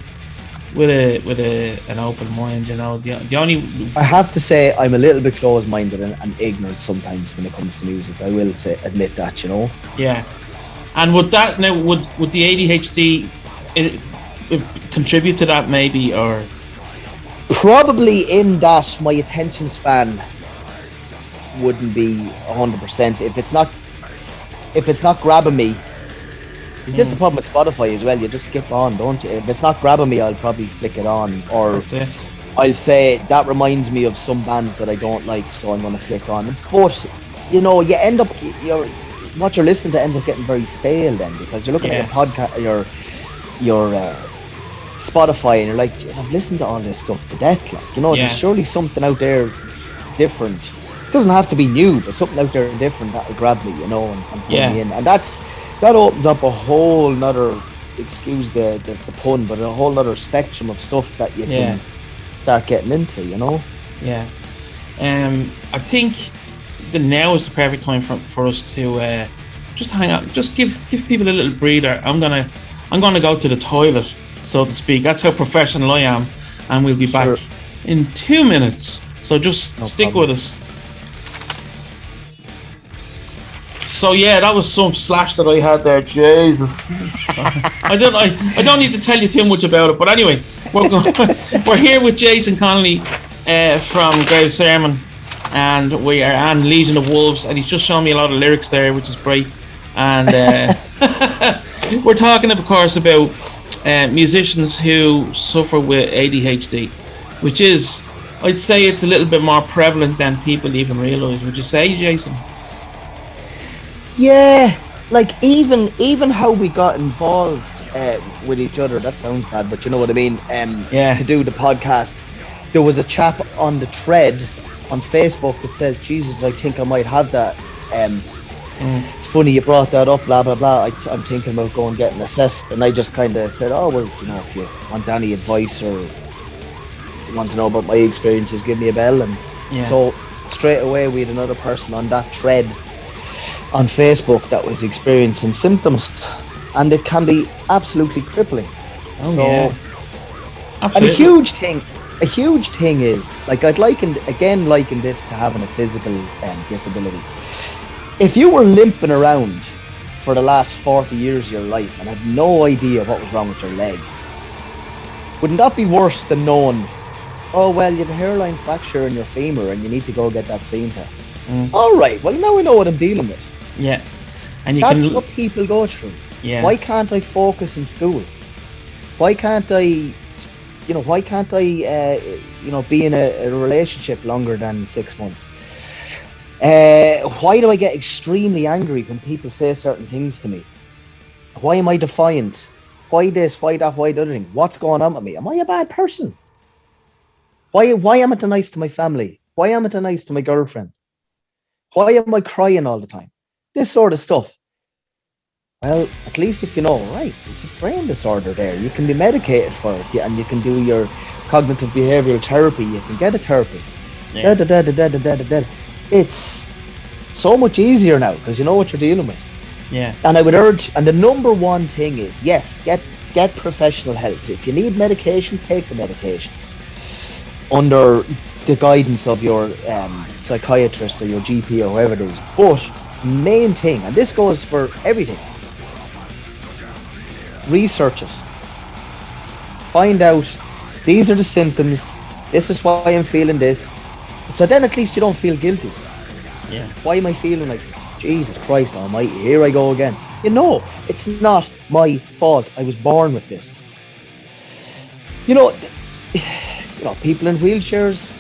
open mind, you know. The only I have to say I'm a little bit closed-minded and ignorant sometimes when it comes to music. I will admit that, you know. Yeah. And would the ADHD contribute to that maybe, or? Probably in that my attention span wouldn't be 100%. If it's not grabbing me, it's just a problem with Spotify as well. You just skip on, don't you? If it's not grabbing me, I'll probably flick it on, or I'll say that reminds me of some band that I don't like, so I'm going to flick on. But you know, you end up what you're listening to ends up getting very stale then, because you're looking at your podcast, your Spotify, and you're like, I've listened to all this stuff to death, like, you know, there's surely something out there different. It doesn't have to be new, but something out there different that'll grab me, you know, and pull me in. And that opens up a whole nother, excuse the pun, but a whole nother spectrum of stuff that you can start getting into, you know. Yeah. I think now is the perfect time for us to just hang out. Just give people a little breather. I'm gonna go to the toilet, so to speak. That's how professional I am, and we'll be back in 2 minutes. So just stick with us. So yeah, that was some slash that I had there. Jesus, I don't need to tell you too much about it. But anyway, we're here with Jason Connolly from Grave Sermon, and we are on Legion of Wolves, and he's just showing me a lot of lyrics there, which is great. And we're talking, of course, about musicians who suffer with ADHD, which is, I'd say, it's a little bit more prevalent than people even realise. Would you say, Jason? Yeah, like even how we got involved with each other. That sounds bad, but you know what I mean. To do the podcast, there was a chap on the thread on Facebook that says, "Jesus, I think I might have that." It's funny you brought that up. Blah blah blah. I'm thinking about going getting assessed, and I just kind of said, "Oh well, you know, if you want any advice or want to know about my experiences, give me a bell." And so straight away we had another person on that thread on Facebook that was experiencing symptoms, and it can be absolutely crippling. Absolutely. And a huge thing is, like, I'd liken this to having a physical disability. If you were limping around for the last 40 years of your life and had no idea what was wrong with your leg, wouldn't that be worse than knowing, oh well, you have a hairline fracture in your femur and you need to go get that seen to? All right, well now I know what I'm dealing with. Yeah, and that's what people go through. Yeah. Why can't I focus in school? Why can't I be in a relationship longer than 6 months? Why do I get extremely angry when people say certain things to me? Why am I defiant? Why this? Why that? Why the other thing? What's going on with me? Am I a bad person? Why am I nice to my family? Why am I nice to my girlfriend? Why am I crying all the time? This sort of stuff. Well, at least if you know, right, there's a brain disorder there. You can be medicated for it, and you can do your cognitive behavioral therapy. You can get a therapist. Yeah. It's so much easier now because you know what you're dealing with. Yeah. And I would urge, and the number one thing is, yes, get professional help. If you need medication, take the medication under the guidance of your psychiatrist or your GP or whoever it is. But main thing, and this goes for everything, research it. Find out, these are the symptoms, this is why I'm feeling this. So then at least you don't feel guilty. Yeah. Why am I feeling like this? Jesus Christ almighty, here I go again. You know, it's not my fault. I was born with this. You know, people in wheelchairs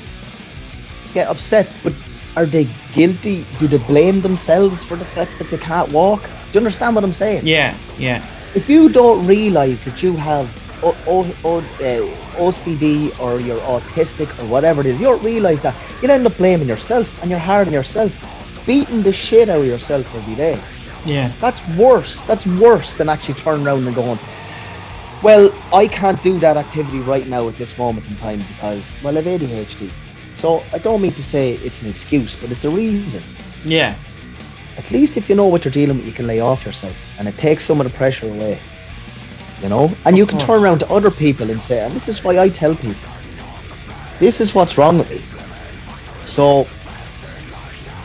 get upset, but are they guilty? Do they blame themselves for the fact that they can't walk? Do you understand what I'm saying? Yeah. If you don't realise that you have OCD or you're autistic or whatever it is, you don't realise that, you'll end up blaming yourself, and you're hard on yourself, beating the shit out of yourself every day. Yeah. That's worse than actually turning around and going, well, I can't do that activity right now at this moment in time because, well, I have ADHD. So I don't mean to say it's an excuse, but it's a reason. Yeah. At least if you know what you're dealing with, you can lay off yourself, and it takes some of the pressure away. You know, and you can turn around to other people and say, and this is why I tell people, this is what's wrong with me. So,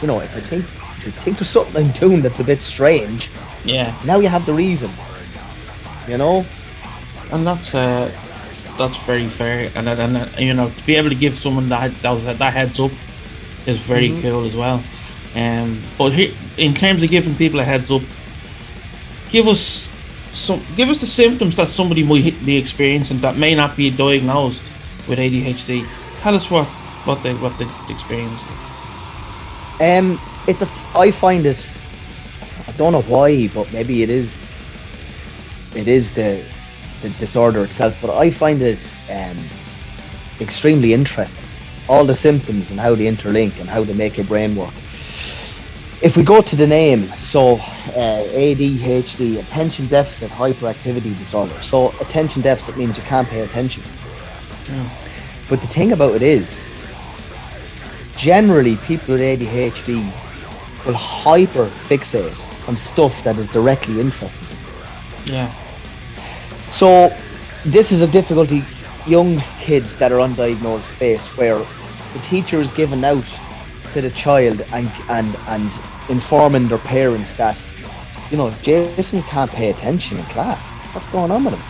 if you think there's something I'm doing that's a bit strange, now you have the reason. And that's very fair, and to be able to give someone that heads up is very cool as well. But here, in terms of giving people a heads up, give us the symptoms that somebody might be experiencing that may not be diagnosed with ADHD. Tell us what they experience. I find it, I don't know why, but maybe it is the disorder itself, but I find it extremely interesting, all the symptoms and how they interlink and how they make your brain work. If we go to the name, so ADHD, attention deficit hyperactivity disorder. So attention deficit means you can't pay attention. But the thing about it is, generally people with ADHD will hyper fixate on stuff that is directly interested in. Yeah. So this is a difficulty young kids that are undiagnosed face, where the teacher is given out to the child and informing their parents that, you know, Jason can't pay attention in class. What's going on with him?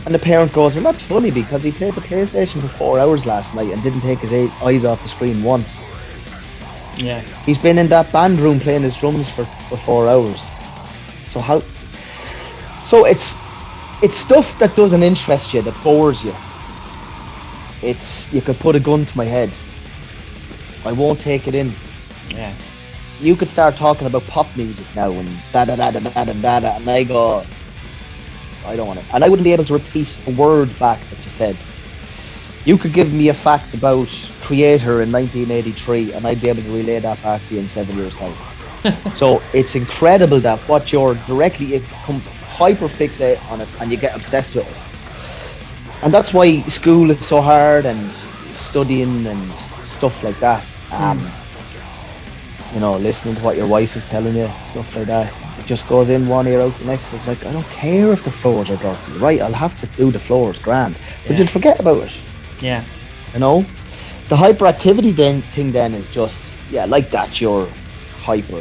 And the parent goes, well, that's funny because he played the PlayStation for 4 hours last night and didn't take his eyes off the screen once. Yeah. He's been in that band room playing his drums for 4 hours. So how? So it's stuff that doesn't interest you, that bores you. You could put a gun to my head, I won't take it in. Yeah. You could start talking about pop music now and da da da da da da da da, and I go, I don't want it. And I wouldn't be able to repeat a word back that you said. You could give me a fact about Creator in 1983 and I'd be able to relay that back to you in 7 years' time. So it's incredible that what you're directly hyper fixate on it and you get obsessed with it. And that's why school is so hard and studying and stuff like that. You know, listening to what your wife is telling you, stuff like that. It just goes in one ear out the next. It's like, I don't care if the floors are dirty. Right, I'll have to do the floors, grand. But you'll forget about it. Yeah. You know? The hyperactivity thing then is just, yeah, like that, you're hyper.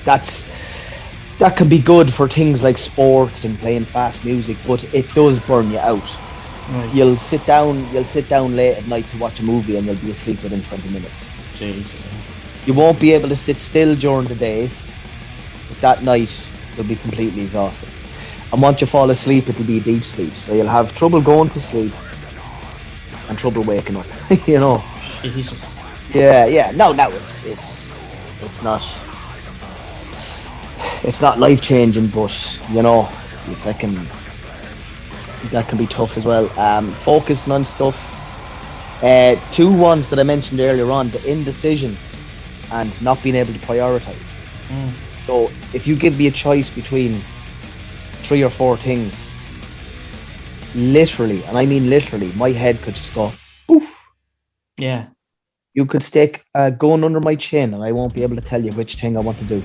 That can be good for things like sports and playing fast music, but it does burn you out. Right. You'll sit down late at night to watch a movie and you'll be asleep within 20 minutes. Jesus. You won't be able to sit still during the day, but that night you'll be completely exhausted. And once you fall asleep, it'll be deep sleep. So you'll have trouble going to sleep and trouble waking up. You know. Jesus. Yeah. No, it's not life changing, but you know, that can be tough as well. Focusing on stuff. Two ones that I mentioned earlier on: the indecision and not being able to prioritize. So if you give me a choice between 3 or 4 things, literally, and I mean literally, my head could just go poof. Yeah. You could stick a gun under my chin and I won't be able to tell you which thing I want to do.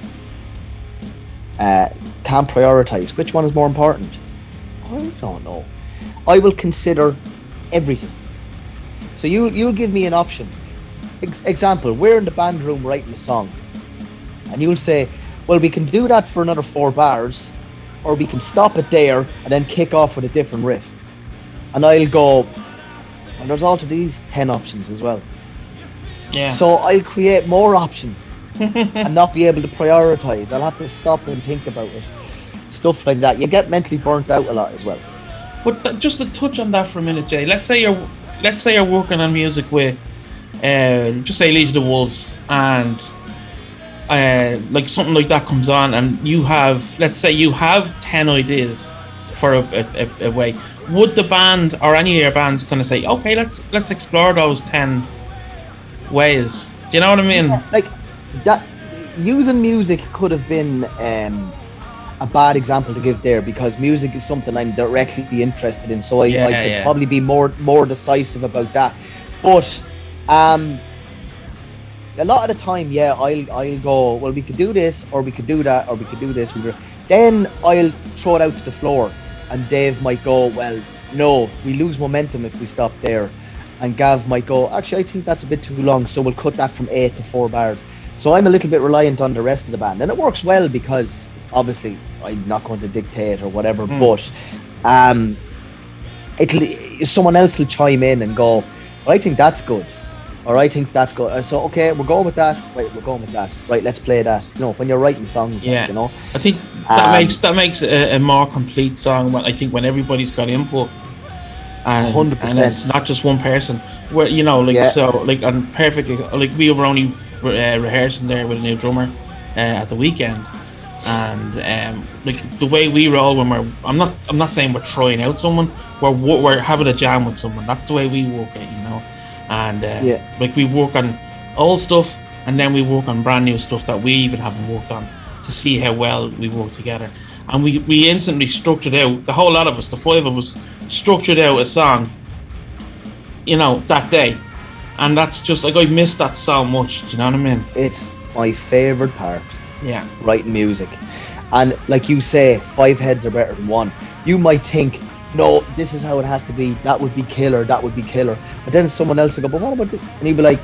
Can't prioritize. Which one is more important? I don't know. I will consider everything. So you'll give me an option. Example, we're in the band room writing a song, and you'll say, well, we can do that for another 4 bars, or we can stop it there and then kick off with a different riff. And I'll go, well, there's also these 10 options as well. Yeah. So I'll create more options and not be able to prioritize. I'll have to stop and think about it. Stuff like that. You get mentally burnt out a lot as well. But just to touch on that for a minute, Jay. Let's say you're working on music with, just say Legion of the Wolves, and like something like that comes on, and you have, let's say you have 10 ideas for a way. Would the band or any of your bands kind of say, okay, let's explore those 10 ways? Do you know what I mean? Yeah, like that. Using music could have been a bad example to give there, because music is something I'm directly interested in, so I could probably be more decisive about that. But a lot of the time, I'll go, well, we could do this, or we could do that, or we could do this. Then I'll throw it out to the floor, and Dave might go, well, no, we lose momentum if we stop there. And Gav might go, actually, I think that's a bit too long, so we'll cut that from 8 to 4 bars. So I'm a little bit reliant on the rest of the band, and it works well because obviously I'm not going to dictate or whatever, but someone else will chime in and go, well, I think that's good, or I think that's good. So okay, we're going with that. Right, we're going with that. Right, let's play that. You know, when you're writing songs, yeah, like, you know, I think that makes a more complete song. I think when everybody's got input, and 100%, and it's not just one person. Where, you know, like, so like, and perfectly, like, we were only rehearsing there with a new drummer at the weekend, and like the way we roll when I'm not saying we're trying out someone, we're having a jam with someone. That's the way we work it, you know. And like, we work on old stuff, and then we work on brand new stuff that we even haven't worked on, to see how well we work together. And we instantly structured out, the whole lot of us, the 5 of us, structured out a song, you know, that day. And that's just like, I miss that so much. Do you know what I mean? It's my favorite part. Yeah. writing music. And like you say, 5 heads are better than one. You might think, no, this is how it has to be. That would be killer. That would be killer. But then someone else will go, but what about this? And you'd be like,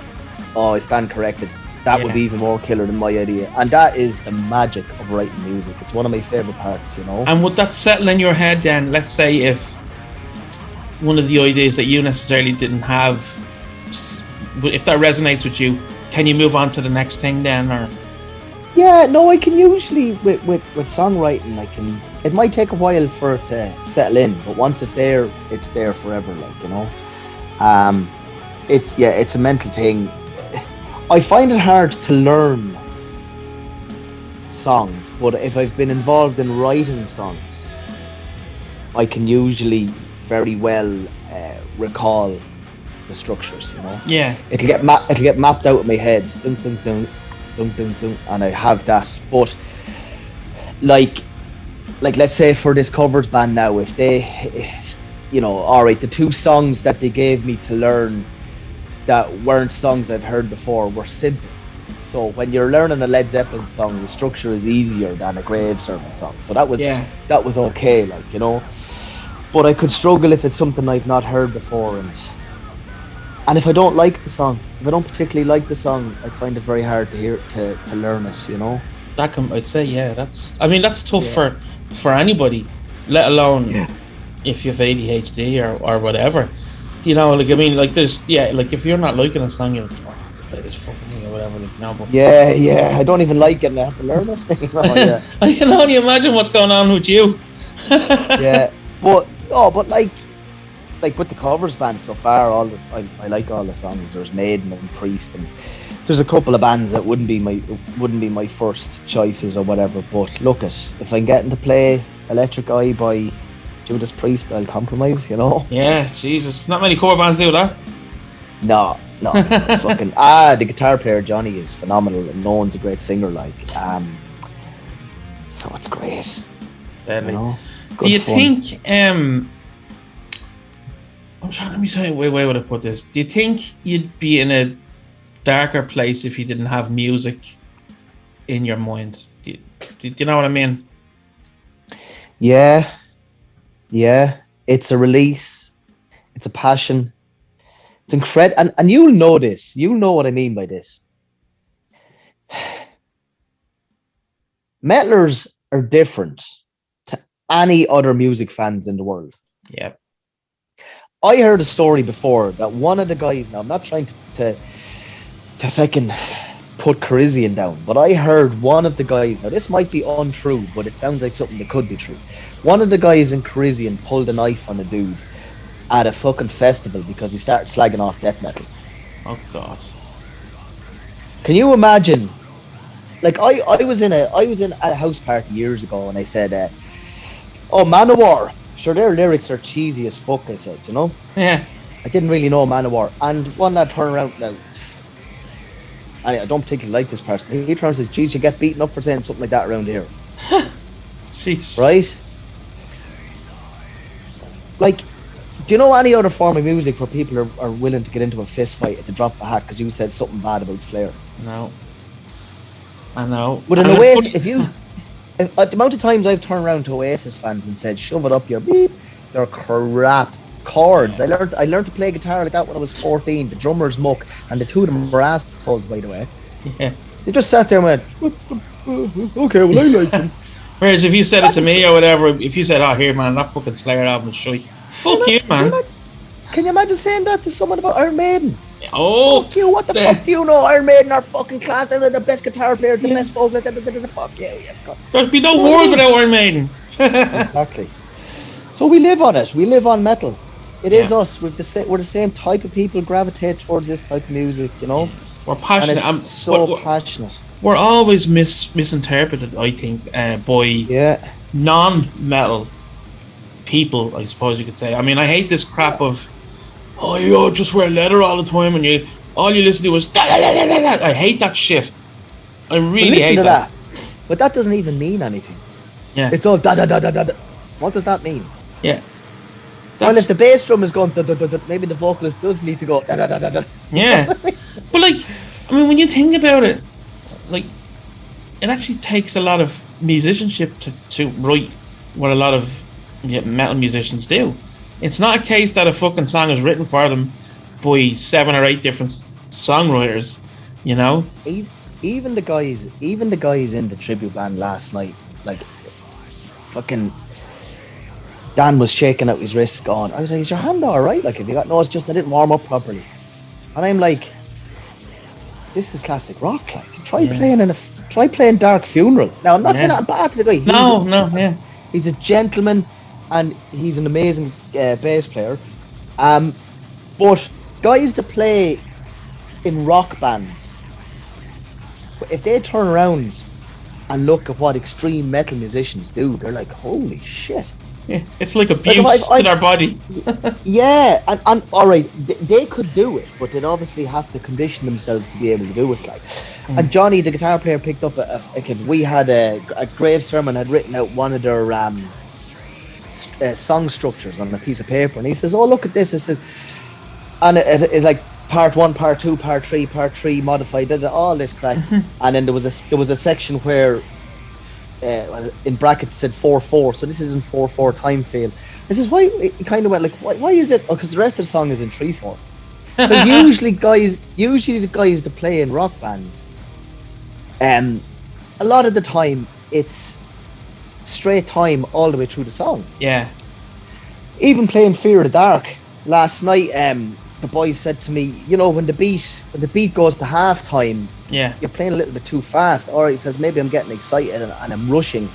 oh, I stand corrected. That would be even more killer than my idea. And that is the magic of writing music. It's one of my favorite parts, you know. And would that settle in your head then? Let's say if one of the ideas that you necessarily didn't have, if that resonates with you, can you move on to the next thing then, or? Yeah, no, I can usually with songwriting. It might take a while for it to settle in, but once it's there forever. Like, you know, it's a mental thing. I find it hard to learn songs, but if I've been involved in writing songs, I can usually very well recall the structures. You know, yeah, it'll get mapped out in my head. Dun, dun, dun, dun, dun, dun, and I have that. But like let's say for this covers band now, if you know, all right, the 2 songs that they gave me to learn that weren't songs I'd heard before were simple. So when you're learning a Led Zeppelin song, the structure is easier than a Grave Servant song. So that was okay, like, you know. But I could struggle if it's something I've not heard before, and if I don't like the song, if I don't particularly like the song, I find it very hard to learn it, you know. I'd say, that's tough for anybody, let alone if you have ADHD or whatever. You know, like, I mean, like, like, if you're not liking a song, you're like, play this fucking thing or whatever, like, no, but I don't even like it and I have to learn it. You know, yeah. I can only imagine what's going on with you. Yeah, but with the covers band so far, I like all the songs. There's Maiden and Priest, and there's a couple of bands that wouldn't be my first choices or whatever. But look, if I'm getting to play Electric Eye by Judas Priest, I'll compromise, you know. Yeah, Jesus, not many cover bands do that. No, fucking the guitar player Johnny is phenomenal, and no one's a great singer, like. So it's great. You know? It's good do you fun. think? I'm trying to be saying, wait, would I put this? Do you think you'd be in a darker place if you didn't have music in your mind? Do you know what I mean? Yeah, it's a release, it's a passion, it's incredible, and you'll know this. You'll know what I mean by this. Metalers are different to any other music fans in the world. Yeah. I heard a story before that one of the guys, now I'm not trying to fucking put Carizian down, but I heard one of the guys, now this might be untrue, but it sounds like something that could be true. One of the guys in Carizian pulled a knife on a dude at a fucking festival because he started slagging off death metal. Oh God. Can you imagine? Like, I was in a house party years ago, and I said, oh, Manowar, sure, their lyrics are cheesy as fuck, I said, you know? Yeah. I didn't really know Manowar. And one lad turned around now. I don't particularly like this person. He turns and says, geez, you get beaten up for saying something like that around here. Jeez. Right? Like, do you know any other form of music where people are willing to get into a fist fight at the drop of a hat because you said something bad about Slayer? No. I know. But in Oasis, the amount of times I've turned around to Oasis fans and said, shove it up your beep, they're crap chords. I learned to play guitar like that when I was 14. The drummer's muck, and the 2 of them were assholes, by the way. Yeah. They just sat there and went, okay, well, I like them. Whereas if you said it to me or whatever, if you said, oh, here, man, that fucking Slayer album is shite. Fuck you, man. Can you imagine saying that to someone about Iron Maiden? Oh, fuck you, what the fuck do you know? Iron Maiden are fucking class, they're the best guitar players, the best vocalists, fuck you. There'd be no world without Iron Maiden. Exactly. So we live on it, we live on metal. It is us, we're the same type of people gravitate towards this type of music, you know? We're passionate. And it's so passionate. We're always misinterpreted, I think, by non-metal people, I suppose you could say. I mean, I hate this crap of, oh, you just wear leather all the time and all you listen to is da, da, da, da, da. I hate that shit. I really hate that. But that doesn't even mean anything. Yeah. It's all da da da da da. What does that mean? Yeah. Well, if the bass drum is going da da da da, maybe the vocalist does need to go da da da da da. Yeah. But like, I mean, when you think about it, like, it actually takes a lot of musicianship to write what a lot of metal musicians do. It's not a case that a fucking song is written for them by 7 or 8 different songwriters, you know. Even the guys in the tribute band last night, like fucking Dan was shaking out his wrist, going, I was like, is your hand all right? Like, have you got? No, it's just I didn't warm up properly. And I'm like, this is classic rock. Like, try playing Dark Funeral. Now, I'm not saying that bad to the guy. He's a gentleman, and he's an amazing bass player. But guys that play in rock bands, if they turn around and look at what extreme metal musicians do, they're like, holy shit. Yeah, it's like abuse to their body. Yeah, and all right, they could do it, but they'd obviously have to condition themselves to be able to do it. Like, and Johnny, the guitar player, picked up a kid. We had a Grave Sermon had written out one of their song structures on a piece of paper, and he says, "Oh, look at this." It says, and it like part 1, part 2, part 3, modified, all this crack, and then there was a section where. In brackets said 4/4, so this isn't 4/4 time fail. This is why it kind of went like, why is it? Oh, because the rest of the song is in 3/4. Because usually the guys that play in rock bands, a lot of the time it's straight time all the way through the song. Yeah. Even playing Fear of the Dark last night, the boys said to me, you know, when the beat goes to halftime, you're playing a little bit too fast. Or he says, maybe I'm getting excited and I'm rushing.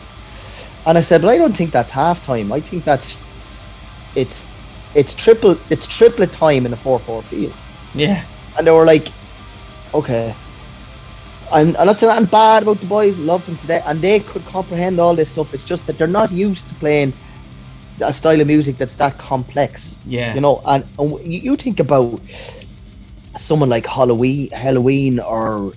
And I said, but I don't think that's halftime. I think it's triplet time in a 4/4 field. Yeah. And they were like, okay. I'm not saying anything bad about the boys, love them today, and they could comprehend all this stuff. It's just that they're not used to playing a style of music that's that complex. Yeah. You know, and you think about someone like Halloween or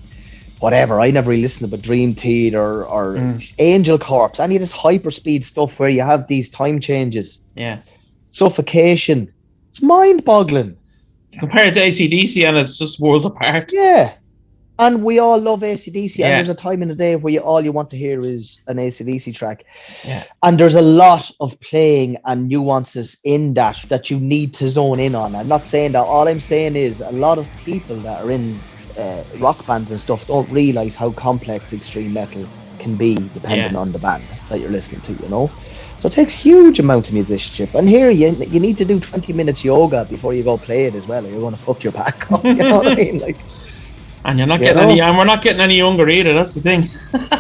whatever. I never really listened to Dream Theater or Angel Corpse, any of this hyperspeed stuff where you have these time changes. Yeah. Suffocation. It's mind-boggling. Compared to AC/DC, and it's just worlds apart. Yeah. And we all love AC/DC, and there's a time in the day where all you want to hear is an AC/DC track. Yeah. And there's a lot of playing and nuances in that you need to zone in on. I'm not saying that. All I'm saying is a lot of people that are in rock bands and stuff don't realize how complex extreme metal can be depending on the band that you're listening to, you know. So it takes huge amount of musicianship. And here you need to do 20 minutes yoga before you go play it as well, or you're going to fuck your back up. You know what I mean? Like. And you're not getting any, and we're not getting any younger either. That's the thing.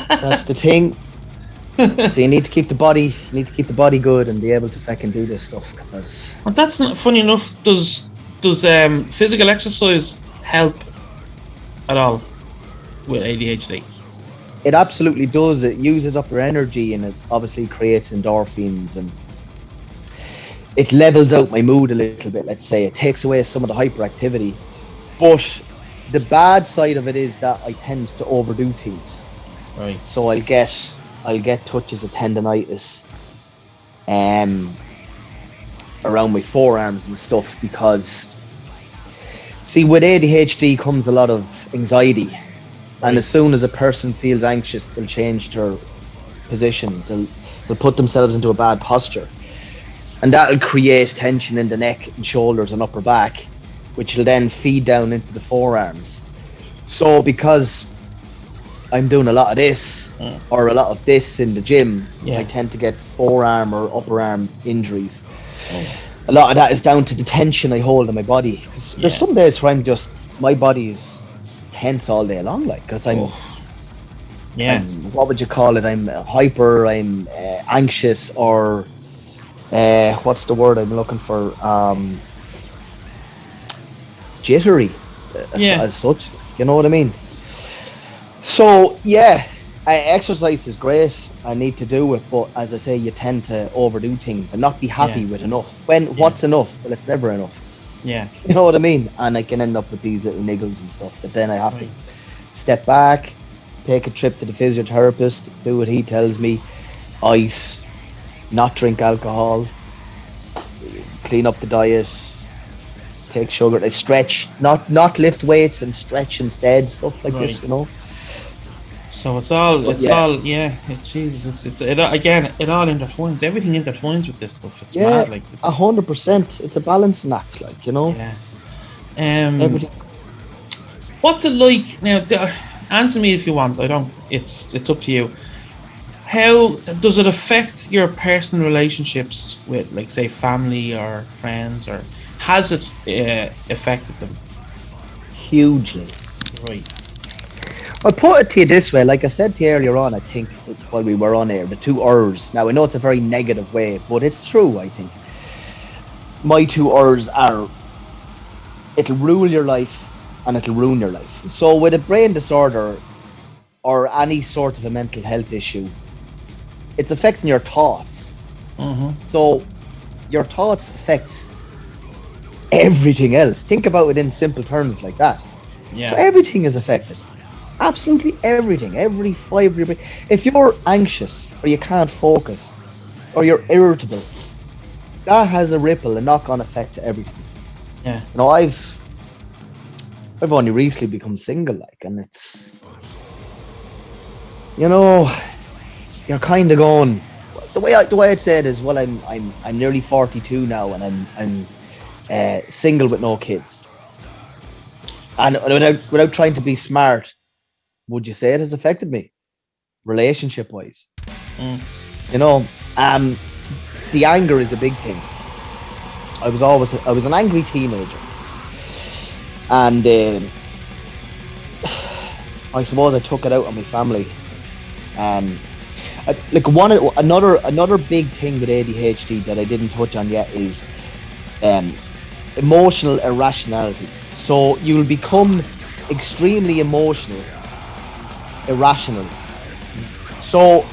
That's the thing. So you need to keep the body good and be able to fucking do this stuff. But that's not funny enough. Does physical exercise help at all with ADHD? It absolutely does. It uses up your energy, and it obviously creates endorphins, and it levels out my mood a little bit. Let's say it takes away some of the hyperactivity, but the bad side of it is that I tend to overdo things. Right. So I'll get touches of tendonitis around my forearms and stuff, because see, with ADHD comes a lot of anxiety. Right. And as soon as a person feels anxious, they'll change their position. They'll put themselves into a bad posture. And that'll create tension in the neck and shoulders and upper back, which will then feed down into the forearms. So because I'm doing a lot of this or a lot of this in the gym, I tend to get forearm or upper arm injuries. A lot of that is down to the tension I hold in my body. There's some days where my body is tense all day long, like, because I'm what would you call it? I'm hyper, I'm anxious, or what's the word I'm looking for? Jittery as such, you know what I mean? So exercise is great. I need to do it, but as I say, you tend to overdo things and not be happy with enough. What's enough? Well, it's never enough. Yeah, you know what I mean? And I can end up with these little niggles and stuff that then I have to step back, take a trip to the physiotherapist, do what he tells me, ice, not drink alcohol, clean up the diet, take sugar, I stretch, not lift weights and stretch instead, stuff like this, you know. So it's all, Yeah. Jesus, again, it all intertwines. Everything intertwines with this stuff. It's Yeah, mad, like, 100%. It's a balancing act, like, yeah. Um, Everything. what's it like now? Answer me if you want. I don't. It's up to you. How does it affect your personal relationships with, like, say, family or friends, or has it affected them? Hugely. Right. I'll put it to you this way, like I said to you earlier on, I think, while we were on air, the two Rs. Now, I know it's a very negative way, but it's true, I think. My two Rs are, it'll rule your life and it'll ruin your life. So with a brain disorder or any sort of a mental health issue, it's affecting your thoughts. Mm-hmm. So your thoughts affects everything else. Think about it in simple terms like that. Yeah. So everything is affected. Absolutely everything. Every fibre of your brain. If you're anxious or you can't focus or you're irritable, that has a ripple, a knock-on effect to everything. Yeah. You know, I've only recently become single, like, and it's, you know, you're kind of going. The way I'd say it is, well, I'm nearly 42 now, and I'm single with no kids. And without trying to be smart, would you say it has affected me, relationship-wise? Mm. You know, the anger is a big thing. I was an angry teenager, and I suppose I took it out on my family. Like another big thing with ADHD that I didn't touch on yet is emotional irrationality. So you'll become extremely emotional, irrational. So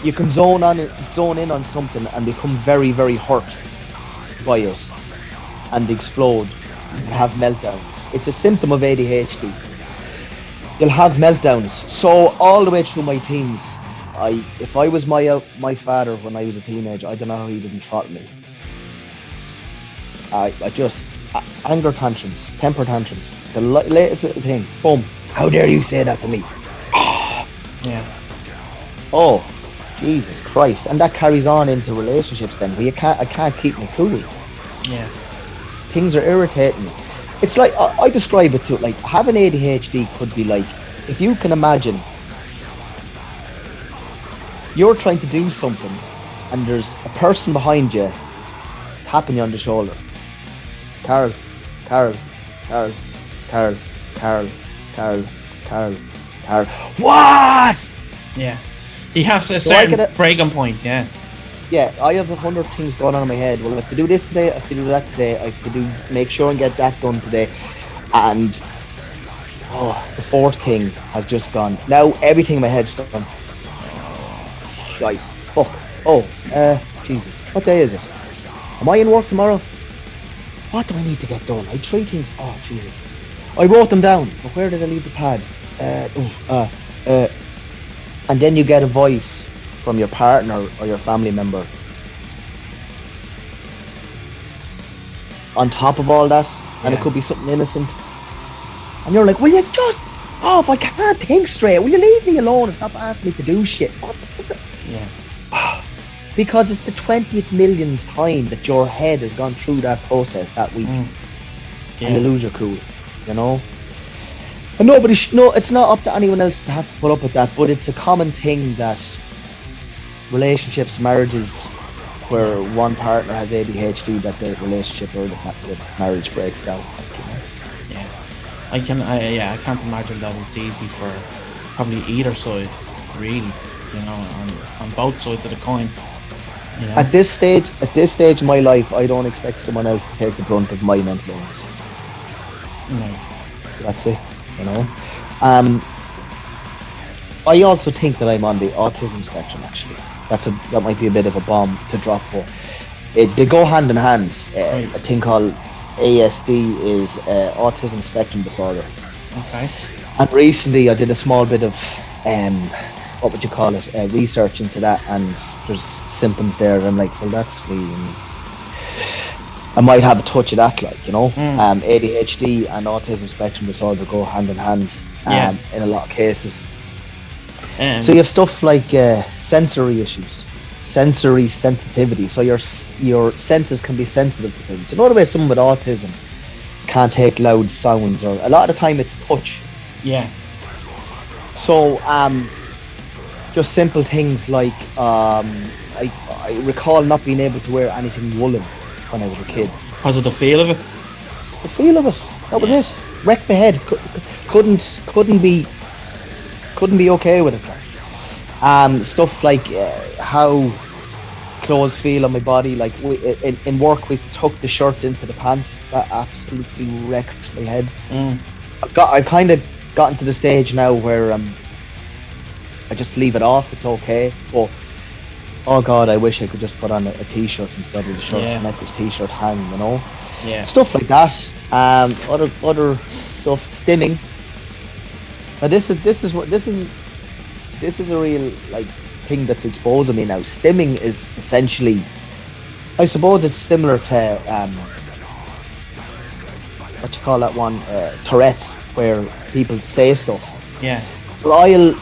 you can zone in on something and become very, very hurt by it and explode and have meltdowns. It's a symptom of ADHD. You'll have meltdowns. So all the way through my teens, if I was my father when I was a teenager, I don't know how he didn't throttle me. I just anger tantrums, temper tantrums, the latest little thing. Boom! How dare you say that to me? Yeah. Oh, Jesus Christ! And that carries on into relationships then, where I can't keep my cool. Yeah. Things are irritating me. It's like I describe it to like having ADHD could be like, if you can imagine you're trying to do something and there's a person behind you tapping you on the shoulder. Carol. What? Yeah. You have a certain breaking point, yeah. Yeah, I have 100 things going on in my head. Well, I have to do this today, I have to do that today, I have to make sure and get that done today. And the fourth thing has just gone. Now everything in my head's done. Guys, fuck. Jesus. What day is it? Am I in work tomorrow? What do I need to get done? I had 3 things. Oh, Jesus. I wrote them down. But where did I leave the pad? And then you get a voice from your partner or your family member. On top of all that, and it could be something innocent. And you're like, will you just... Oh, if I can't think straight, will you leave me alone and stop asking me to do shit? Yeah. Because it's the 20th millionth time that your head has gone through that process that week. And you lose your cool, you know? And it's not up to anyone else to have to put up with that, but it's a common thing that relationships, marriages, where one partner has ADHD, that the relationship or the marriage breaks down. Yeah. I can't imagine that it's easy for probably either side, really, you know, on both sides of the coin. You know? At this stage in my life, I don't expect someone else to take the brunt of my mental illness. No. So that's it, you know. I also think that I'm on the autism spectrum. Actually, that might be a bit of a bomb to drop, but they go hand in hand. A thing called ASD is autism spectrum disorder. Okay. And recently, I did a small bit of what would you call it, research into that, and there's symptoms there, and I'm like, well, that's me. I might have a touch of that, like, you know. ADHD and autism spectrum disorder go hand in hand in a lot of cases. So you have stuff like sensory issues, sensory sensitivity. So your senses can be sensitive to things. You know the way someone with autism can't take loud sounds, or a lot of the time it's touch. Yeah. So just simple things like I recall not being able to wear anything woolen when I was a kid. Because of the feel of it. The feel of it. That was it. Wrecked my head. Couldn't be okay with it. Stuff like how clothes feel on my body. Like in work, we tuck the shirt into the pants. That absolutely wrecked my head. I've kind of gotten to the stage now where I just leave it off. It's okay. But oh god, I wish I could just put on a t-shirt instead of the shirt and let this t-shirt hang. You know. Yeah. Stuff like that. Other stuff. Stimming. Now this is a real like thing that's exposing me now. Stimming is essentially, I suppose it's similar to what you call that one, Tourette's, where people say stuff. Yeah. Well,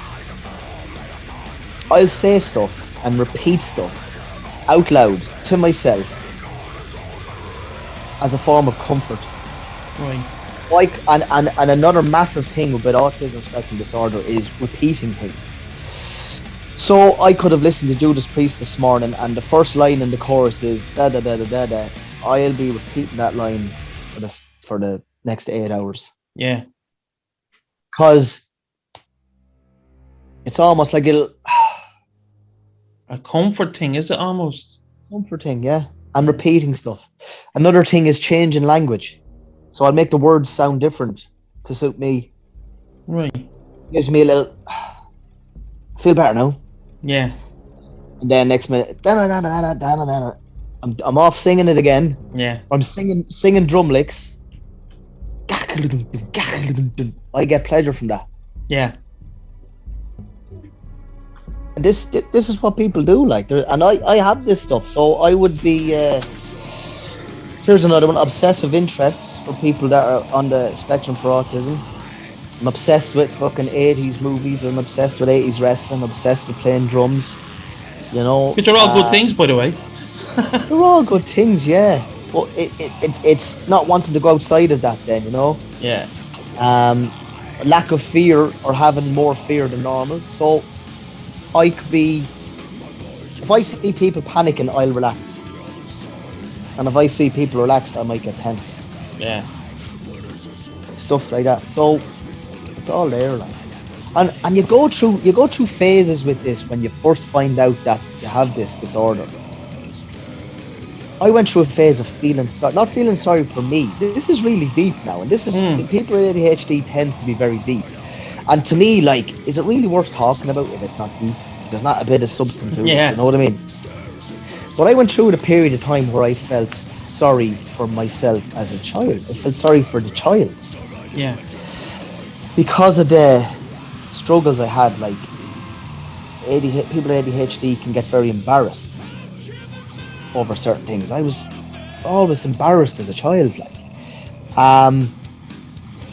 I'll say stuff and repeat stuff out loud to myself as a form of comfort. Right. Like, and another massive thing with autism spectrum disorder is repeating things. So I could have listened to Judas Priest this morning, and the first line in the chorus is da da da da da da. I'll be repeating that line for the next 8 hours. Yeah. Cause it's almost like a comfort thing, is it almost? Comfort thing, yeah. And repeating stuff. Another thing is changing language. So I'll make the words sound different to suit me. Right. Gives me a little feel better now. Yeah. And then next minute, I'm off singing it again. Yeah. I'm singing drum licks. I get pleasure from that. Yeah. And this is what people do, like, and I have this stuff, so I would be. Here's another one: obsessive interests for people that are on the spectrum for autism. I'm obsessed with fucking 80s movies. I'm obsessed with 80s wrestling. I'm obsessed with playing drums. You know, which are all good things, by the way. They're all good things, yeah. But it's not wanting to go outside of that, then, you know. Yeah. Lack of fear, or having more fear than normal. So I could be. If I see people panicking, I'll relax. And if I see people relaxed, I might get tense. Yeah. Stuff like that. So it's all there, like. And you go through phases with this when you first find out that you have this disorder. I went through a phase of not feeling sorry for me. This is really deep now, and this is people with ADHD tend to be very deep. And to me, like, is it really worth talking about if it's not deep? There's not a bit of substance to it. You know what I mean? But I went through a period of time where I felt sorry for myself as a child. I felt sorry for the child. Yeah. Because of the struggles I had, like, people with ADHD can get very embarrassed over certain things. I was always embarrassed as a child, like,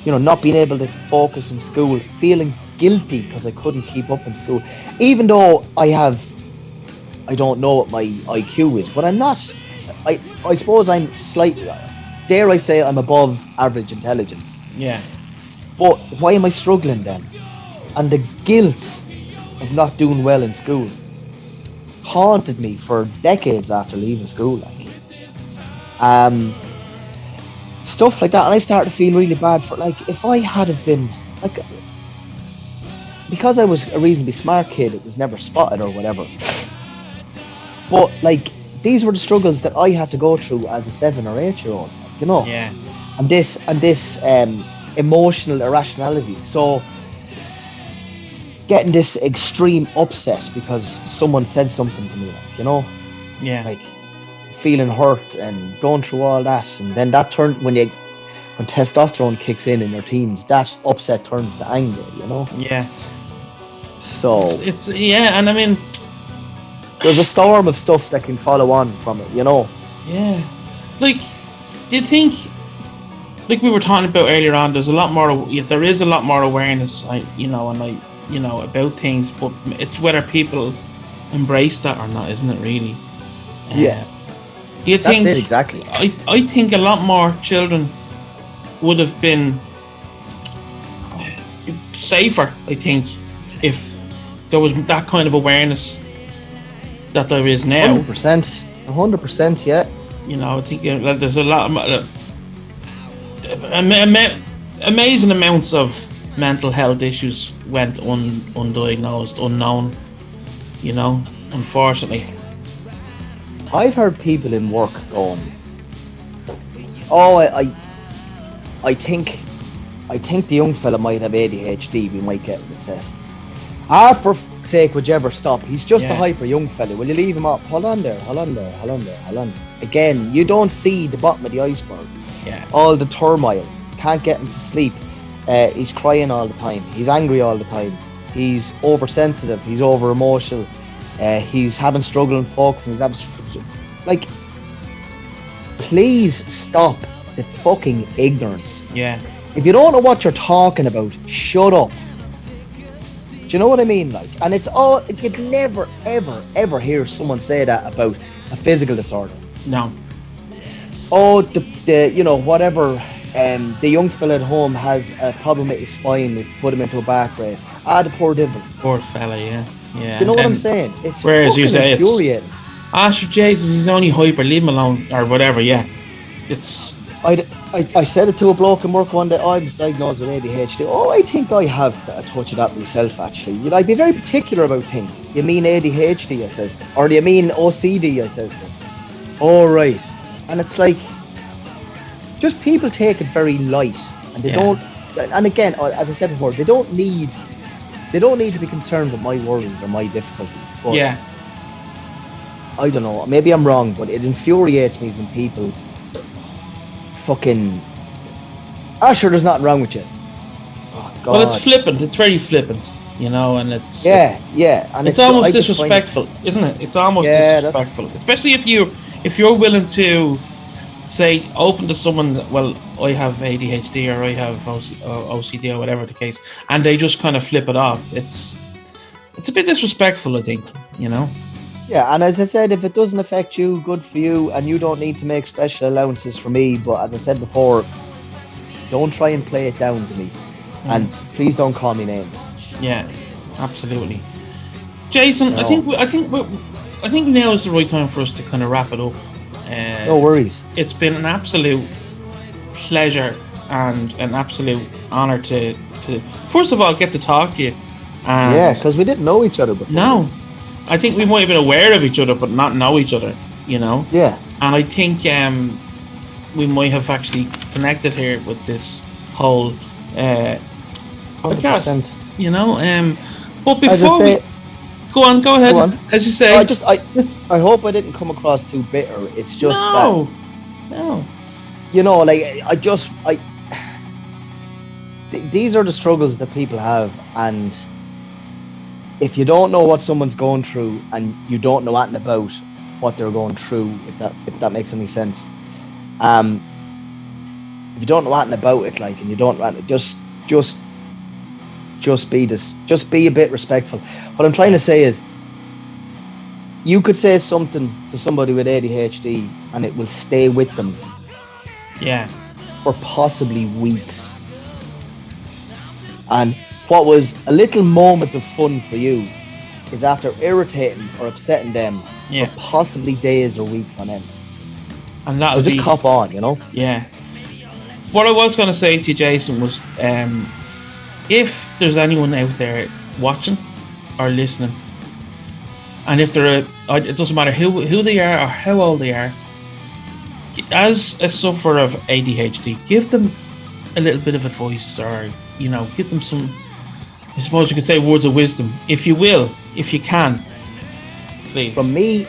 you know, not being able to focus in school, feeling guilty because I couldn't keep up in school, even though I don't know what my IQ is, but I'm not. I suppose I'm slightly, dare I say, I'm above average intelligence. Yeah. But why am I struggling then? And the guilt of not doing well in school haunted me for decades after leaving school, like. Stuff like that, and I started to feel really bad for, like, if I had have been, like, because I was a reasonably smart kid, it was never spotted or whatever. But, like, these were the struggles that I had to go through as a 7 or 8 year old, you know. Yeah. And this emotional irrationality. So getting this extreme upset because someone said something to me, like, you know. Yeah. Like, feeling hurt and going through all that, and then that turned when testosterone kicks in your teens, that upset turns to anger, you know. Yeah. So it's and I mean, there's a storm of stuff that can follow on from it, you know. Yeah. Like, do you think, like we were talking about earlier on, there is a lot more awareness, and you know, about things, but it's whether people embrace that or not, isn't it? Really? Yeah. Do you That's think? it, exactly. I think a lot more children would have been safer, I think, if there was that kind of awareness that there is now. 100%, yeah. You know, I think there's a lot of amazing amounts of mental health issues went undiagnosed, unknown. You know, unfortunately. I've heard people in work going, "Oh, I think the young fella might have ADHD. We might get him assessed." For fuck's sake, would you ever stop? He's just a hyper young fella. Will you leave him up? Hold on there. Again, you don't see the bottom of the iceberg. Yeah. All the turmoil. Can't get him to sleep. He's crying all the time. He's angry all the time. He's oversensitive. He's over emotional. He's having struggle in focusing. Like, please stop the fucking ignorance. Yeah. If you don't know what you're talking about, shut up. Do you know what I mean? Like, and it's all, you'd never, ever hear someone say that about a physical disorder. No. Oh, the you know, whatever, the young fella at home has a problem with his spine, we have to put him into a back brace. The poor devil. Poor fella, yeah. You know what I'm saying? It's whereas you say infuriating. Sure, Jesus, he's only hyper, leave him alone, or whatever, yeah. It's... I said it to a bloke in work one day. I was diagnosed with ADHD. Oh, I think I have a touch of that myself, actually. You know, I'd be very particular about things. You mean ADHD, I says. Or do you mean OCD, I says. Oh, right. And it's like, just people take it very light. And they don't, and again, as I said before, they don't need to be concerned with my worries or my difficulties. But yeah. I don't know, maybe I'm wrong, but it infuriates me when people fucking, sure, there's nothing wrong with you. Oh, God. Well, it's flippant. It's very flippant, you know, and it's... Yeah, and it's almost disrespectful, isn't it? It's almost disrespectful. Especially if you're willing to say, open to someone, well, I have ADHD or I have OCD or whatever the case, and they just kind of flip it off. It's a bit disrespectful, I think, you know? Yeah, and as I said, if it doesn't affect you, good for you, and you don't need to make special allowances for me. But as I said before, don't try and play it down to me, and please don't call me names. Yeah, absolutely. Jason, No. I think now is the right time for us to kind of wrap it up. No worries. It's been an absolute pleasure and an absolute honor to first of all get to talk to you. Yeah, because we didn't know each other before. No. I think we might have been aware of each other, but not know each other, you know? Yeah. And I think we might have actually connected here with this whole podcast, 100%. you know? But before we... Go ahead. As you say. I hope I didn't come across too bitter. It's just No. You know, like, these are the struggles that people have, and if you don't know what someone's going through and you don't know anything about what they're going through, if that makes any sense, if you don't know anything about it, like, and you don't know, just be a bit respectful. What I'm trying to say is, you could say something to somebody with ADHD and it will stay with them. Yeah. For possibly weeks. And what was a little moment of fun for you is after irritating or upsetting them for possibly days or weeks on end. And that so just cop on, you know? Yeah. What I was going to say to you, Jason, was if there's anyone out there watching or listening, and if they're it doesn't matter who they are or how old they are, as a sufferer of ADHD, give them a little bit of advice, or, you know, give them some, I suppose you could say, words of wisdom, if you will, if you can, please. From me,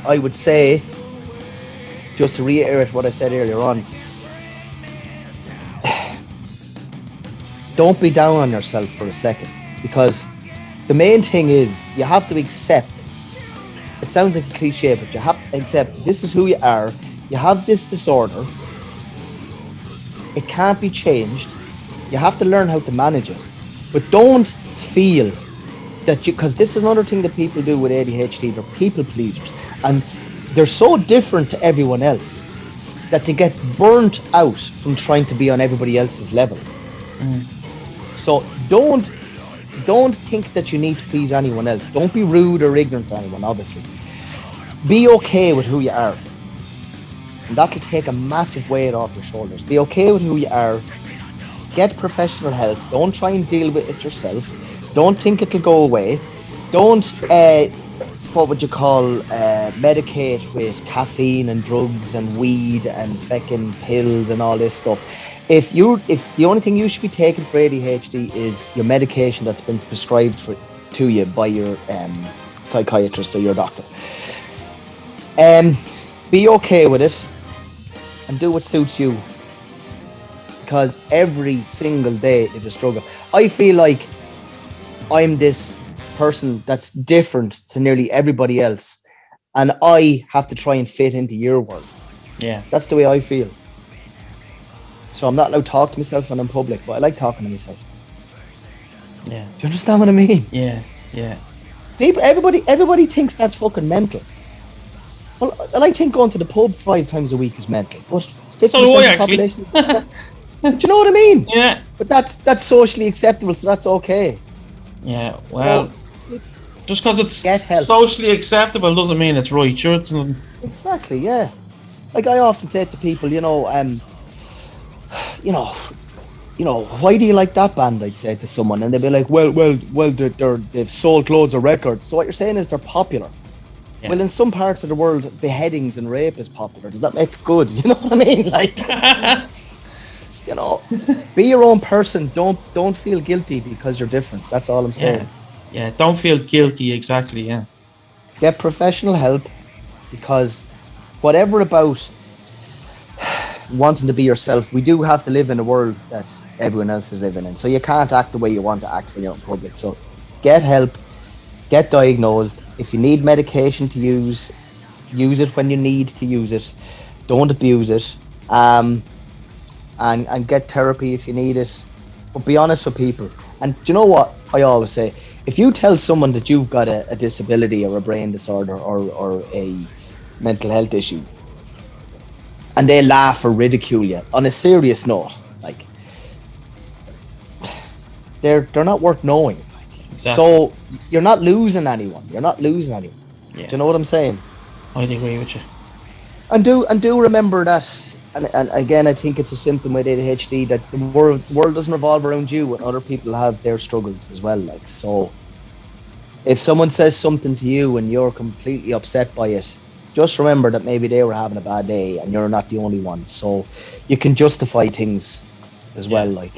I would say, just to reiterate what I said earlier on, don't be down on yourself for a second, because the main thing is you have to accept, it sounds like a cliche, but you have to accept this is who you are. You have this disorder. It can't be changed. You have to learn how to manage it. But don't feel that because this is another thing that people do with ADHD, they're people pleasers. And they're so different to everyone else that they get burnt out from trying to be on everybody else's level. So don't think that you need to please anyone else. Don't be rude or ignorant to anyone, obviously. Be okay with who you are. And that'll take a massive weight off your shoulders. Be okay with who you are. Get professional help. Don't try and deal with it yourself. Don't think it'll go away. Don't, what would you call, medicate with caffeine and drugs and weed and fucking pills and all this stuff. If the only thing you should be taking for ADHD is your medication that's been prescribed to you by your psychiatrist or your doctor, be okay with it and do what suits you, because every single day is a struggle. I feel like I'm this person that's different to nearly everybody else, and I have to try and fit into your world. Yeah, that's the way I feel. So I'm not allowed to talk to myself when I'm public, but I like talking to myself. Yeah. Do you understand what I mean? Yeah, yeah. Everybody thinks that's fucking mental. Well, I think going to the pub 5 times a week is mental, but 50% So do I, of the actually. population. Do you know what I mean? Yeah. But that's socially acceptable, so that's okay. Yeah. Well, so, just because it's socially acceptable doesn't mean it's right. Sure, it's not... Exactly. Yeah. Like I often say to people, why do you like that band? I'd say to someone, and they'd be like, well, they've sold loads of records. So what you're saying is they're popular. Yeah. Well, in some parts of the world, beheadings and rape is popular. Does that make it good? You know what I mean? Like, be your own person. Don't feel guilty because you're different. That's all I'm saying. Yeah. Don't feel guilty. Exactly. Yeah. Get professional help, because whatever about wanting to be yourself, we do have to live in a world that everyone else is living in. So you can't act the way you want to act when you're in public. So get help, get diagnosed. If you need medication to use it when you need to use it. Don't abuse it. And get therapy if you need it. But be honest with people. And do you know what I always say? If you tell someone that you've got a disability or a brain disorder or a mental health issue, and they laugh or ridicule you on a serious note, like, they're not worth knowing. Exactly. So you're not losing anyone. Yeah. Do you know what I'm saying? I'd agree with you. And do remember that, and again, I think it's a symptom with ADHD that the world doesn't revolve around you, and other people have their struggles as well. Like, so if someone says something to you and you're completely upset by it, just remember that maybe they were having a bad day and you're not the only one. So you can justify things as well, like,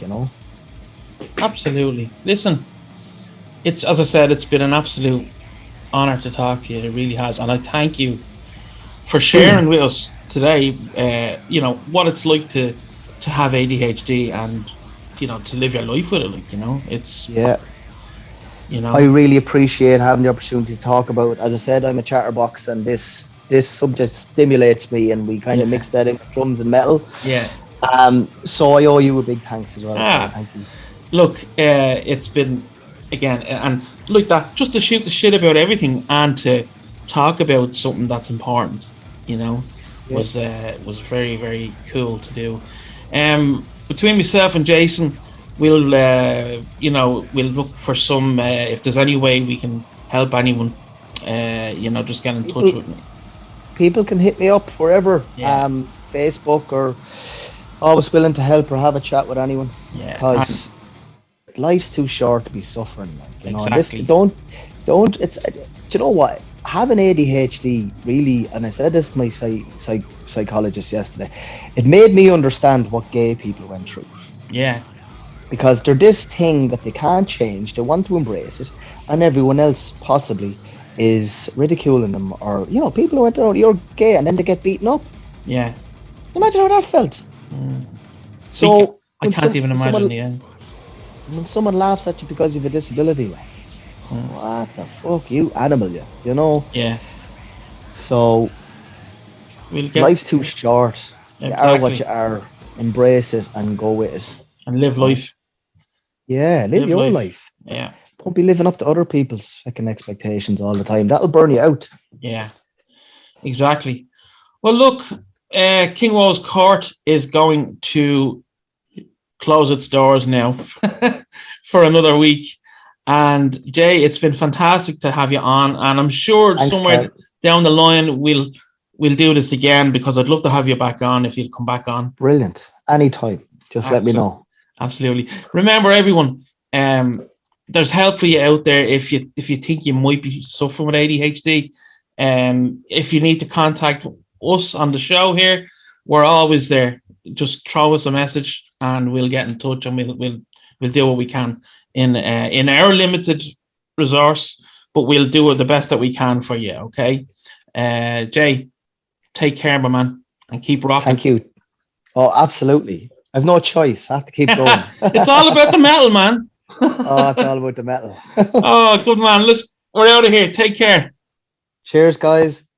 Absolutely. Listen, it's, as I said, it's been an absolute honor to talk to you. It really has. And I thank you for sharing with us today, what it's like to have ADHD and, to live your life with it. Like, it's... Yeah. I really appreciate having the opportunity to talk about it. As I said, I'm a chatterbox, and this subject stimulates me, and we kind of mix that in with drums and metal. Yeah. So I owe you a big thanks as well. Thank you. Look, it's been, again, and like that, just to shoot the shit about everything and to talk about something that's important, was very, very cool to do. Between myself and Jason, we'll look for some, if there's any way we can help anyone, just get in touch with me. People can hit me up wherever, Facebook, or always willing to help or have a chat with anyone. Yeah, because life's too short to be suffering. Like, exactly. Don't. It's. Do you know what? Having ADHD really, and I said this to my psychologist yesterday, it made me understand what gay people went through. Yeah. Because they're this thing that they can't change. They want to embrace it, and everyone else possibly is ridiculing them, or people who went around, you're gay, and then they get beaten up. Yeah. Imagine how that felt. So I can't even imagine the end. When someone laughs at you because you have a disability, like, what the fuck, you animal, you. Yeah. So life's too short. Exactly. You are what you are. Embrace it and go with it. And live life. Yeah, live your life. Yeah. Don't be living up to other people's fucking expectations all the time. That'll burn you out. Yeah, exactly. Well, look, Kingwall's Court is going to close its doors now for another week. And Jay, it's been fantastic to have you on, and I'm sure Thanks, somewhere Carl. down the line we'll do this again, because I'd love to have you back on if you'll come back on. Brilliant. Anytime. Just let me know. Absolutely. Remember, everyone, there's help for you out there if you think you might be suffering with ADHD. If you need to contact us on the show here, we're always there. Just throw us a message and we'll get in touch, and we'll do what we can in our limited resource, but we'll do the best that we can for you. Okay, Jay, take care, my man, and keep rocking. Thank you. Oh, absolutely. I've no choice. I have to keep going. It's all about the metal, man. Oh, it's all about the metal. Oh, good man. We're out of here. Take care. Cheers, guys.